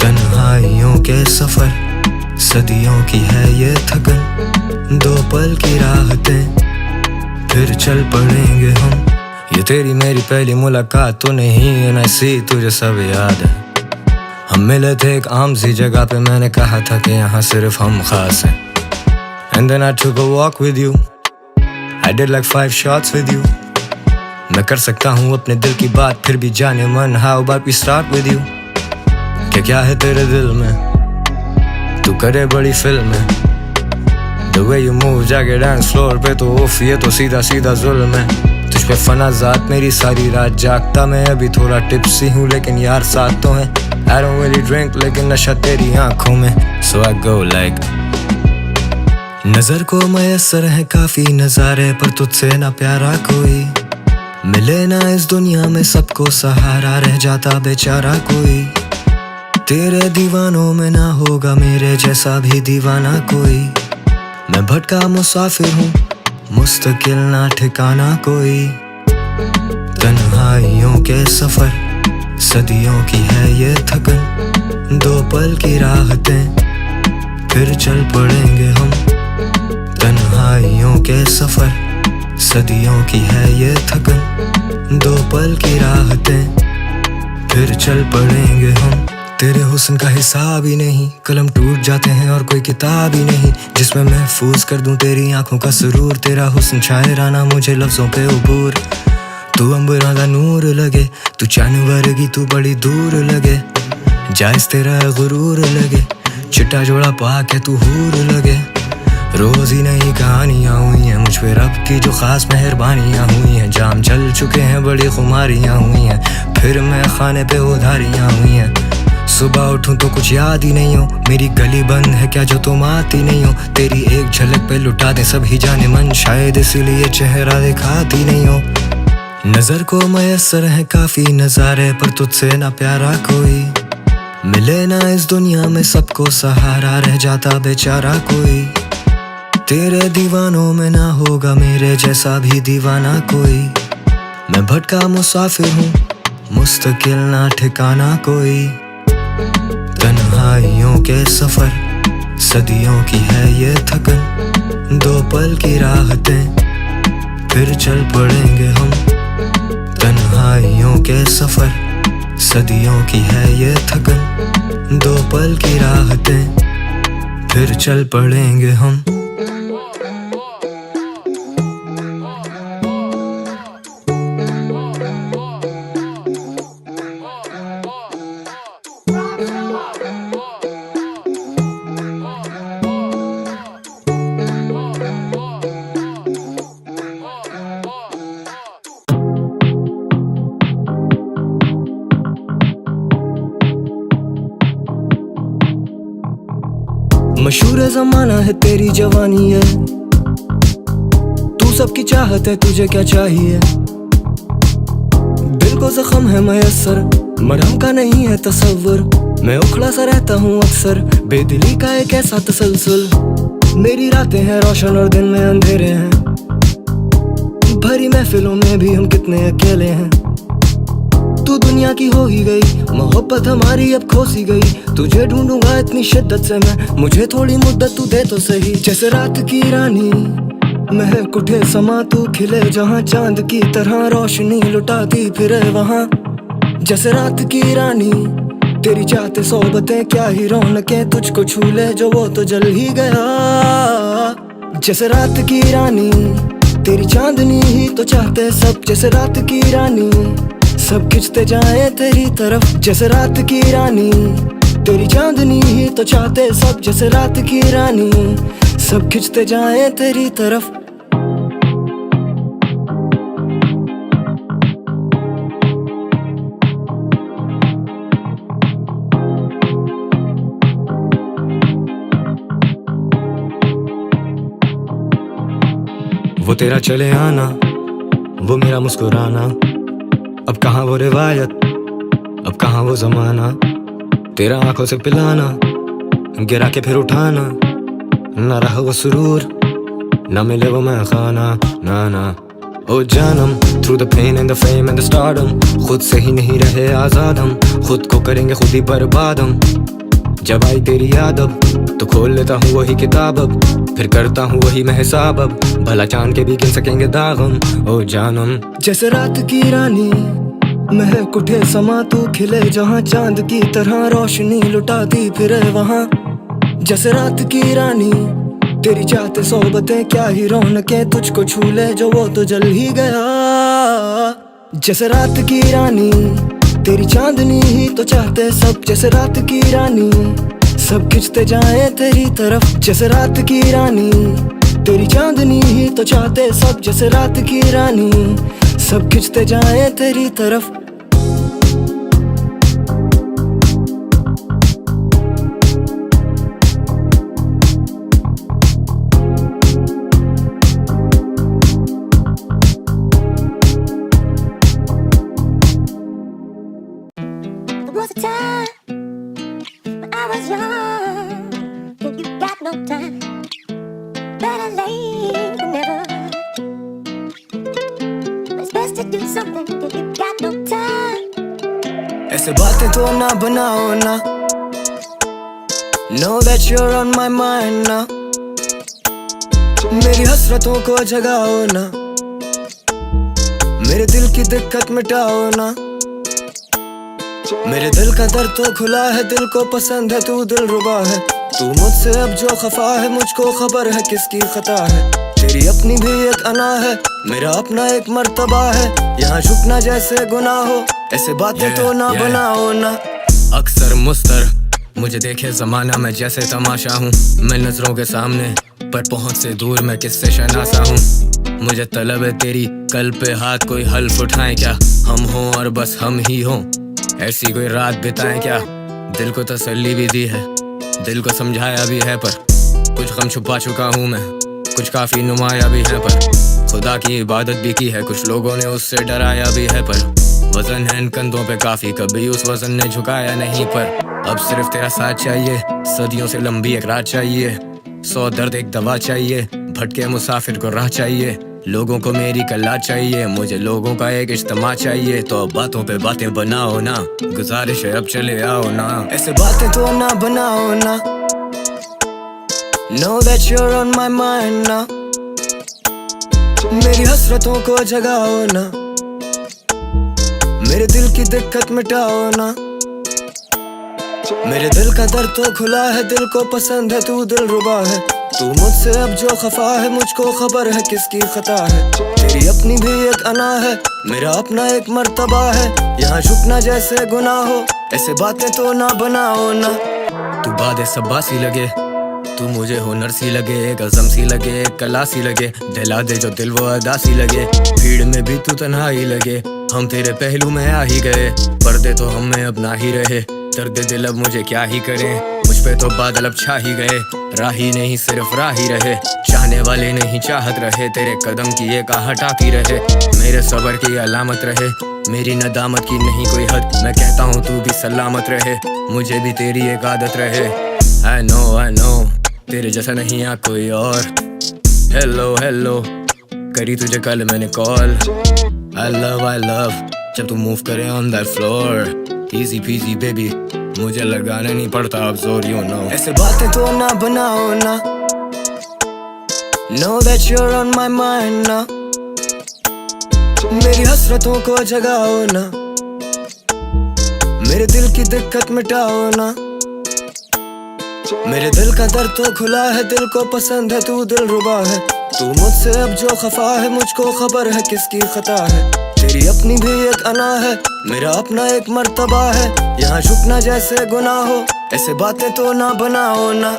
तन्हाइयों के सफर सदियों की है ये थकन, दो पल की राहतें फिर चल पड़ेंगे हम। ये तेरी मेरी पहली मुलाकात तो नहीं है, नसी तुझे सब याद है। हम मिले थे एक आम सी जगह पे, मैंने कहा था कि यहाँ सिर्फ हम खास हैं। And then I took a walk with you, I did like 5 shots with you। मैं कर सकता हूँ अपने दिल की बात फिर भी जाने मन। How about we start with you? क्या है तेरे दिल में, तू करे बड़ी फिल्म है। The way you move जाके डांस फ्लोर पे तो उफ, ये तो सीधा सीधा जुल्म है। तुझ पे फना ज़ात मेरी सारी रात जागता मैं। अभी थोड़ा टिप्सी हूँ लेकिन यार साथ तो है। I don't really drink लेकिन नशा तेरी आंखों में। So I go like, नजर को मयसर है काफी नजारे, पर तुझसे ना प्यारा कोई मिले ना इस दुनिया में। सबको सहारा रह जाता बेचारा कोई। तेरे दीवानों में ना होगा मेरे जैसा भी दीवाना कोई। मैं भटका मुसाफिर हूँ, मुस्तकिल ना ठिकाना कोई। तन्हाइयों के सफर सदियों की है ये थकन, दो पल की राहतें फिर चल पड़ेंगे हम। तन्हाइयों के सफर सदियों की है ये थकन, दो पल की राहतें फिर चल पड़ेंगे हम। तेरे हुस्न का हिसाब ही नहीं, कलम टूट जाते हैं और कोई किताब ही नहीं जिसमें महफूज कर दूं तेरी आंखों का सुरूर। तेरा हुस्न शायराना मुझे लफ्जों पे उबूर। तू अंबरां दा नूर लगे, तू चांद वर्गी तू बड़ी दूर लगे। जायज़ तेरा गुरूर लगे, चिट्टा जोड़ा पा के तू हूर लगे। रोज ही नई कहानियाँ हुई हैं मुझ पे, रब की जो खास मेहरबानियाँ हुई हैं। जाम चल चुके हैं, बड़ी खुमारियाँ हुई हैं, फिर मैं खाने पे उधारियाँ हुई हैं। सुबह उठूं तो कुछ याद ही नहीं हो, मेरी गली बंद है क्या जो तुम आती नहीं हो। तेरी एक झलक पे लुटा दे सभी जाने मन, शायद इसीलिए चेहरा दिखाती नहीं हो। नजर को मयसर है काफी नजारे, पर तुझसे ना प्यारा कोई मिले ना इस दुनिया में, सबको सहारा रह जाता बेचारा कोई। तेरे दीवानों में ना होगा मेरे जैसा भी दीवाना कोई। मैं भटका मुसाफिर हूँ, मुस्तकिल ना ठिकाना कोई। तन्हाइयों के सफर, सदियों की है ये थकन, दो पल की राहतें फिर चल पड़ेंगे हम। तन्हाइयों के सफर, सदियों की है ये थकन, दो पल की राहतें फिर चल पड़ेंगे हम। मशहूर ज़माना है तेरी जवानी है, तू सबकी चाहत है तुझे क्या चाहिए। दिल को जख्म है मयसर, मरहम का नहीं है तसव्वुर। मैं उखड़ा सा रहता हूँ अक्सर, बेदिली का एक ऐसा तसलसल। मेरी रातें हैं रोशन और दिन में अंधेरे हैं, भरी महफिलों में भी हम कितने अकेले हैं। तू दुनिया की हो ही गई, मोहब्बत हमारी अब खो सी गई। तुझे ढूंढूंगा इतनी शिद्दत से मैं, मुझे थोड़ी मुद्दत तू दे तो सही। जैसे रात की रानी महक उठे समा, तू खिले जहाँ चांद की तरह रोशनी लुटाती फिरे वहाँ। जैसे रात की रानी तेरी चाहते सोबतें, क्या ही रौनकें तुझको छू ले जो वो तो जल ही गया। जैसे रात की रानी तेरी चांदनी ही तो चाहते सब, जैसे रात की रानी सब खिंचते जाए तेरी तरफ। जैसे रात की रानी तेरी चांदनी ही तो चाहते सब, जैसे रात की रानी सब खिंचते जाए तेरी तरफ। वो तेरा चले आना, वो मेरा मुस्कुराना, अब कहाँ वो रिवायत, अब कहाँ वो जमाना। तेरा आंखों से पिलाना, गिरा के फिर उठाना, ना रहा वो सुरूर, ना मिले वो मैं खाना, ना ना। ओ जानम, through the pain and the fame and the stardom, खुद से ही नहीं रहे आजाद हम, खुद को करेंगे खुद ही बर्बाद हम। जब आई तेरी याद अब तो खोल लेता हूँ वही किताब, अब फिर करता हूँ वही मैं हिसाब। अब भला चांद के भी गिन सकेंगे दाग हम। ओ जानम, जैसे रात की रानी महक उठे समा, तू खिले जहाँ चांद की तरह रोशनी लुटाती फिरे वहाँ। जैसे रात की रानी तेरी चाहते सोबतें, क्या ही रौनकें तुझको छू ले जो वो तो जल ही गया। जैसे रात की रानी तेरी चांदनी ही तो चाहते सब, जैसे रात की रानी सब खिंचते जाए तेरी तरफ। जैसे रात की रानी तेरी चांदनी ही तो चाहते सब, जैसे रात की रानी सब खिंचते जाए तेरी तरफ। was a time when I was young, and you got no time. Better late than never. It's best to do something if you got no time. ऐसे बातें तो ना बनाओ ना, know that you're on my mind ना। मेरी हसरतों को जगाओ ना, मेरे दिल की दिक्कत मिटाओ ना। मेरे दिल का दर्द तो खुला है, दिल को पसंद है तू दिलरुबा है। तू मुझसे अब जो खफा है, मुझको खबर है किसकी खता है। तेरी अपनी भी एक अना है, मेरा अपना एक मर्तबा है। यहाँ झुकना जैसे गुनाह हो, ऐसे बातें तो ना बनाओ ना। अक्सर मुस्तर मुझे देखे जमाना मैं जैसे तमाशा हूँ। मैं नजरों के सामने पर पहुंच से दूर मैं किससे शनासा हूँ। मुझे तलब है तेरी कल पे हाथ कोई हल्फ उठाएं क्या, हम हों और बस हम ही हों, ऐसी कोई रात बिताएं क्या। दिल को तसल्ली भी दी है, दिल को समझाया भी है, पर कुछ गम छुपा चुका हूँ मैं, कुछ काफी नुमाया भी है, पर खुदा की इबादत भी की है, कुछ लोगों ने उससे डराया भी है, पर वजन है इन कंधों पे काफी, कभी उस वजन ने झुकाया नहीं। पर अब सिर्फ तेरा साथ चाहिए, सदियों से लंबी एक रात चाहिए, 100 दर्द एक दवा चाहिए, भटके मुसाफिर को राह चाहिए, लोगों को मेरी कला चाहिए, मुझे लोगों का एक इज्तिमा चाहिए। तो बातों पे बातें बनाओ ना, गुजारिश है अब चले आओ ना, ऐसे बातें तो ना बनाओ ना। Know that you're on my mind now, मेरी हसरतों को जगाओ ना, मेरे दिल की दिक्कत मिटाओ ना। मेरे दिल का दर्द तो खुला है, दिल को पसंद है तू दिलरुबा है, तू मुझसे अब जो खफा है मुझको खबर है किसकी खता है। तेरी अपनी भी एक अना है, मेरा अपना एक मर्तबा है, यहाँ झुकना जैसे गुनाह हो, ऐसे बातें तो ना बनाओ ना। तू बादे सब्बासी लगे, तू मुझे हुनर सी लगे, एक अज़म सी लगे, एक कला सी लगे, दिला दे जो दिल वो अदा सी लगे, भीड़ में भी तू तन्हाई लगे, हम तेरे पहलू में आ ही गए, पर्दे तो हम में अब ना ही रहे, दर्द दिल अब मुझे क्या ही करें, मुझ पे तो बादल अब छा ही गए, राही नहीं सिर्फ राह ही रहे, चाहने वाले नहीं चाहत रहे, तेरे कदम की एक आहट आती रहे, मेरे सबर की अलामत रहे, मेरी नदामत की नहीं कोई हद, मैं कहता हूँ तू भी सलामत रहे, मुझे भी तेरी एक आदत रहे। I know तेरे जैसा नहीं यहाँ कोई और, हेलो हेलो करी तुझे कल मैंने कॉल, I love जब तू मूव करे on that floor, easy peasy baby, मुझे लगाना नहीं पड़ता अब जोर, you know। ऐसे बातें तो ना बनाओ ना, know that you're on my mind now, मेरी हसरतों को जगाओ ना, मेरे दिल की दिक्कत मिटाओ ना। मेरे दिल का दर्द तो खुला है, दिल को पसंद है तू दिलरुबा है, तू मुझसे अब जो खफा है मुझको खबर है किसकी खता है। तेरी अपनी भी एक अना है, मेरा अपना एक मर्तबा है, यहाँ झुकना जैसे गुनाह हो, ऐसे बातें तो ना बनाओ ना।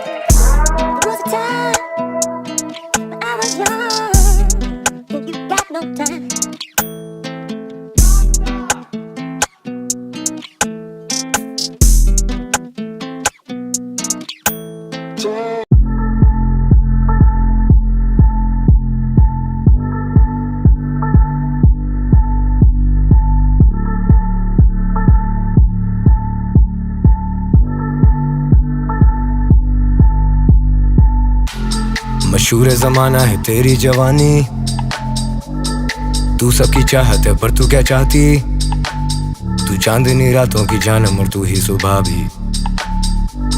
मशहूर ज़माना है तेरी जवानी, तू सबकी चाहत है पर तू क्या चाहती, तू चांदनी रातों की जानम और तू ही सुबह भी,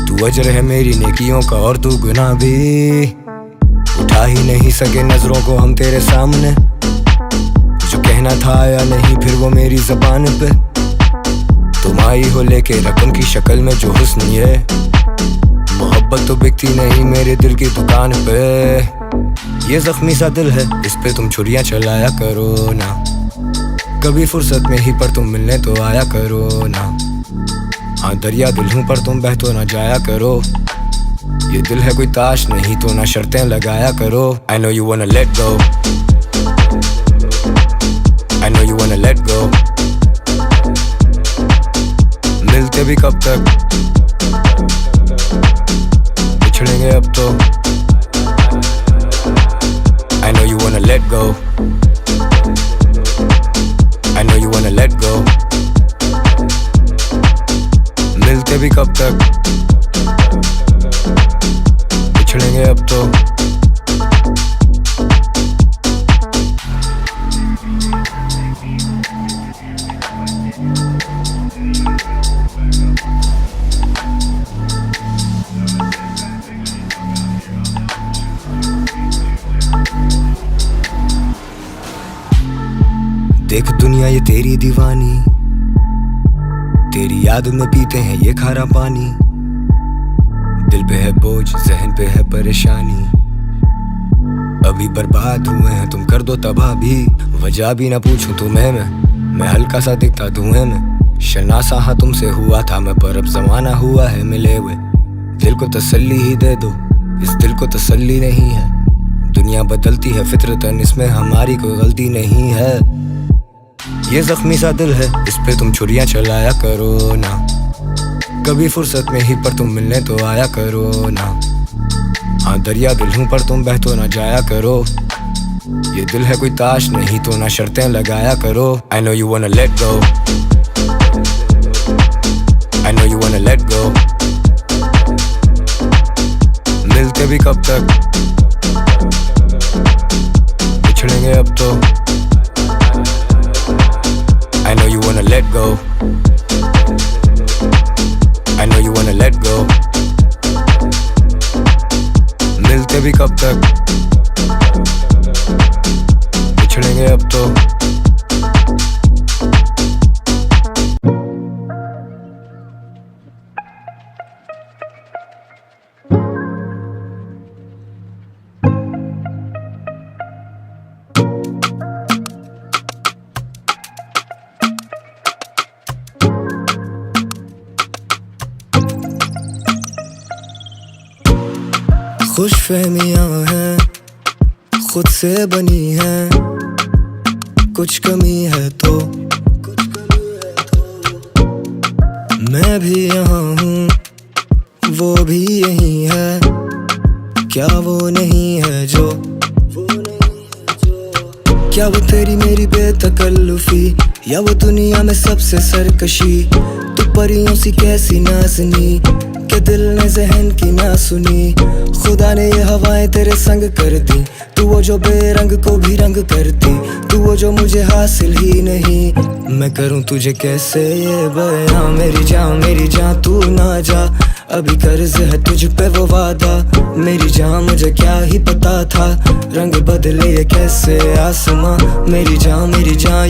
तू अजर है मेरी नेकियों का और तू गुनाह भी, उठा ही नहीं सके नजरों को हम तेरे सामने, जो कहना था आया नहीं फिर वो मेरी ज़बान पे, तुम आई हो लेके रकम की शक्ल में जो हुस्न है, मोहब्बत तो बिकती नहीं मेरे दिल की दुकान पे, ये जख्मी सा दिल है इस पे तुम छुरियां चलाया करो ना, कभी फुर्सत में ही पर तुम मिलने तो आया करो ना। हाँ दरिया दिल हूँ पर तुम बह तो ना जाया करो, ये दिल है कोई ताश नहीं तो ना शर्तें लगाया करो। I know you wanna let go, I know you wanna let go, मिलते भी कब तक बिछड़ेंगे अब तो। I know you wanna let go, I know you wanna let go, मिलते भी कब तक बिछड़ेंगे अब तो। देख दुनिया ये तेरी दीवानी, तेरी याद में पीते हैं ये खारा पानी, दिल पे है बोझ जहन पे है परेशानी, अभी बर्बाद हुए हैं तुम कर दो तबाह भी, वजह भी ना पूछूं तुम्हें मैं हल्का सा दिखता धुएं में, शनासा हाँ तुमसे हुआ था मैं, पर अब जमाना हुआ है मिले हुए। दिल को तसल्ली ही दे दो, इस दिल को तसल्ली नहीं है। दुनिया बदलती है फितरतन, इसमें हमारी कोई गलती नहीं है। ये जख्मी सा दिल है, इस पे तुम छुरियां चलाया करो ना। कभी फुर्सत में ही पर तुम मिलने तो आया करो ना। हाँ दरिया दिल हूँ पर तुम बह तो ना जाया करो। ये दिल है कोई ताश नहीं तो ना शर्तें लगाया करो। I know you wanna let go, I know you wanna let go। मिलते भी कब तक, बिछड़ेंगे अब तो। I know you wanna let go, I know you wanna let go। मिलते भी कब तक, बिछड़ेंगे अब तो। खुशफहमियाँ हैं खुद से बनी हैं, कुछ कमी है तो मैं भी यहाँ हूँ, वो भी यही है। क्या वो नहीं है जो, क्या वो तेरी मेरी बेतकल्लुफी, या वो दुनिया में सबसे सरकशी। तू परियों सी कैसी नाज़नी, के दिल ने ज़हन की ना सुनी। खुदा ने ये हवाएं तेरे संग कर दी, तू वो जो बेरंग को भी रंग करती, तू वो जो मुझे हासिल ही नहीं। मैं करूँ तुझे कैसे ये बयां, मेरी जान तू ना जा। अभी कर्ज है तुझ पे वो वादा, मेरी जान मुझे क्या ही पता था। रंग बदले ये कैसे आसमां, मेरी जान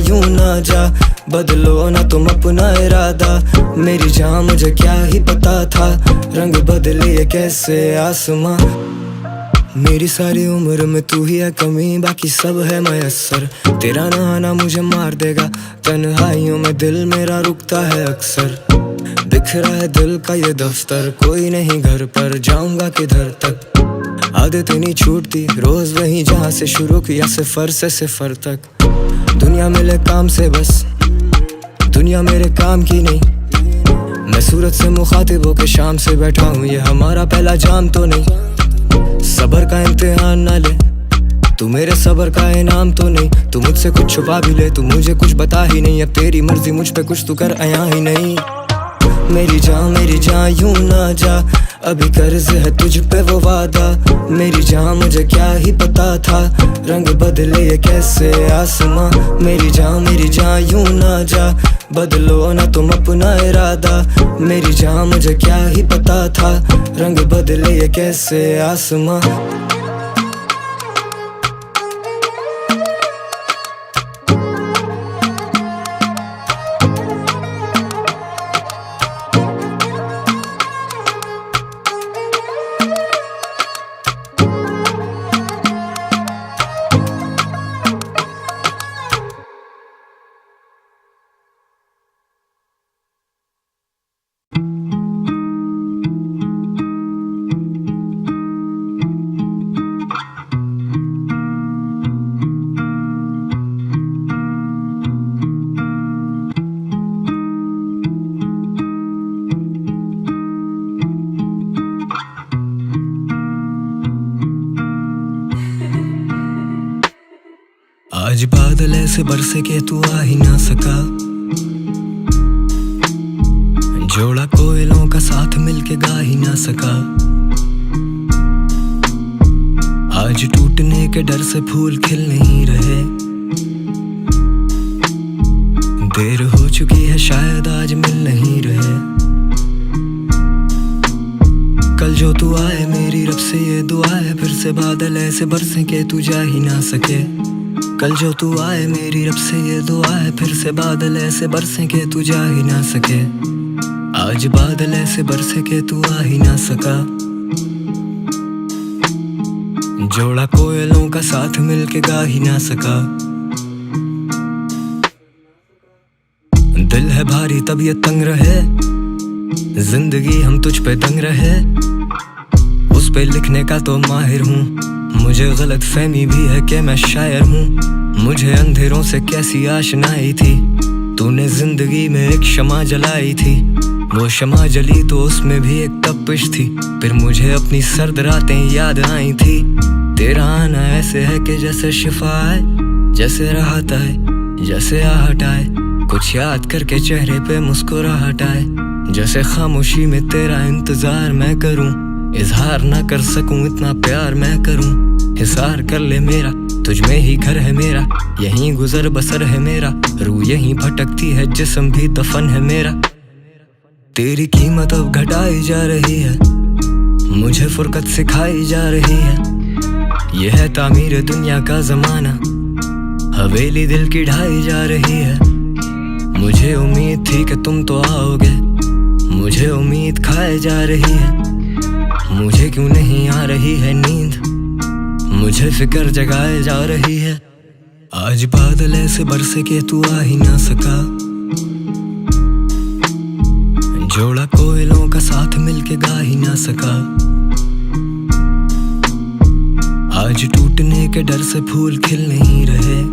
यूं ना जा। बदलो ना तुम अपना इरादा, मेरी जान मुझे क्या ही पता था। रंग बदले ये कैसे आसमां। मेरी सारी उम्र में तू ही है कमी, बाकी सब है मयस्सर। तेरा ना आना मुझे मार देगा, तन्हाइयों में दिल मेरा रुकता है अक्सर। बिखरा है दिल का ये दफ्तर, कोई नहीं घर पर, जाऊंगा किधर तक। आदतें नहीं छूटती रोज वहीं जहाँ से शुरू किया, सिफर से सिफर तक। दुनिया मिले काम से बस, दुनिया मेरे काम की नहीं। मैं सूरत से मुखातिब होके शाम से बैठा हूँ, ये हमारा पहला जाम तो नहीं। सबर का इम्तिहान ना ले, तू मेरे सबर का इनाम तो नहीं। तू मुझसे कुछ छुपा भी ले, तू मुझे कुछ बता ही नहीं। अब तेरी मर्जी मुझ पे कुछ तू कर आया ही नहीं। मेरी जान यूं ना जा, अभी कर्ज है तुझ पे वो वादा। मेरी जान मुझे क्या ही पता था, रंग बदले ये कैसे आसमां। मेरी जान यूं ना जा, बदलो ना तुम अपना इरादा। मेरी जान मुझे क्या ही पता था, रंग बदले ये कैसे आसमां। आज बादल ऐसे बरसे के तू आ ही ना सका। जोड़ा कोयलों का साथ मिलके गा ही ना सका। आज टूटने के डर से फूल खिल नहीं रहे। देर हो चुकी है शायद आज मिल नहीं रहे। कल जो तू आए मेरी रब से ये दुआ है, फिर से बादल ऐसे बरसे के तू जा ही ना सके। कल जो तू आए मेरी रब से ये दुआ है, फिर से बादल ऐसे बरसे के तू जा ही ना सके। आज बादल ऐसे बरसे के तू आ ही ना सका। जोड़ा कोयलों का साथ मिलके गा ही ना सका। दिल है भारी तबीयत तंग रहे, जिंदगी हम तुझ पे दंग रहे। उस पे लिखने का तो माहिर हूँ, मुझे गलत फहमी भी है कि मैं शायर हूँ। मुझे अंधेरों से कैसी आशनाई थी, तूने जिंदगी में एक शमा जलाई थी। वो शमा जली तो उसमें भी एक तपिश थी, फिर मुझे अपनी सर्द रातें याद आई थी। तेरा आना ऐसे है कि जैसे शिफा आए, जैसे राहत आए, जैसे आहट आए। कुछ याद करके चेहरे पे मुस्कुराहट आए, जैसे खामोशी में तेरा इंतजार मैं करूं। इजहार ना कर सकूं इतना प्यार मैं करूं। हिसार कर ले मेरा, तुझ में ही घर है मेरा, यहीं गुजर बसर है मेरा। रूह यहीं भटकती है, जिस्म भी दफन है मेरा। तेरी कीमत अब घटाई जा रही है, मुझे फुरकत सिखाई जा रही है। यह है तामीर दुनिया का जमाना, हवेली दिल की ढाई जा रही है। मुझे उम्मीद थी कि तुम तो आओगे, मुझे उम्मीद खाए जा रही है। मुझे क्यों नहीं आ रही है नींद, मुझे फिक्र जगाए जा रही है। आज बादल ऐसे बरसे के तू आ ही ना सका, जोड़ा कोयलों का साथ मिलके गा ही ना सका। आज टूटने के डर से फूल खिल नहीं रहे,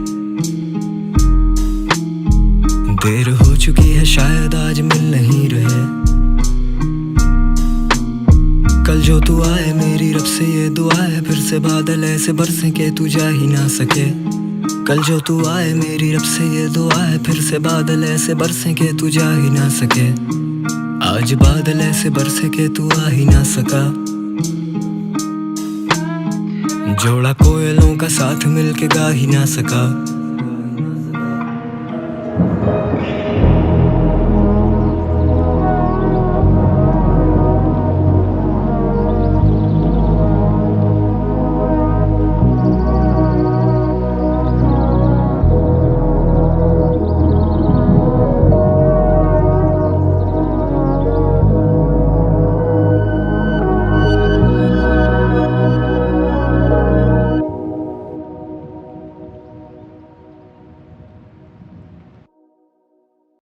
देर हो चुकी है शायद आज मिल नहीं रहे। कल जो तू आए मेरी रब से ये दुआ है, फिर से बादल ऐसे बरसे के तू जा ही ना सके। कल जो तू आए मेरी रब से ये दुआ है, फिर से बादल ऐसे बरसे के तू जा ही ना सके। आज बादल ऐसे बरसे के तू आ ही ना सका, जोड़ा कोयलों का साथ मिलके गा ही ना सका।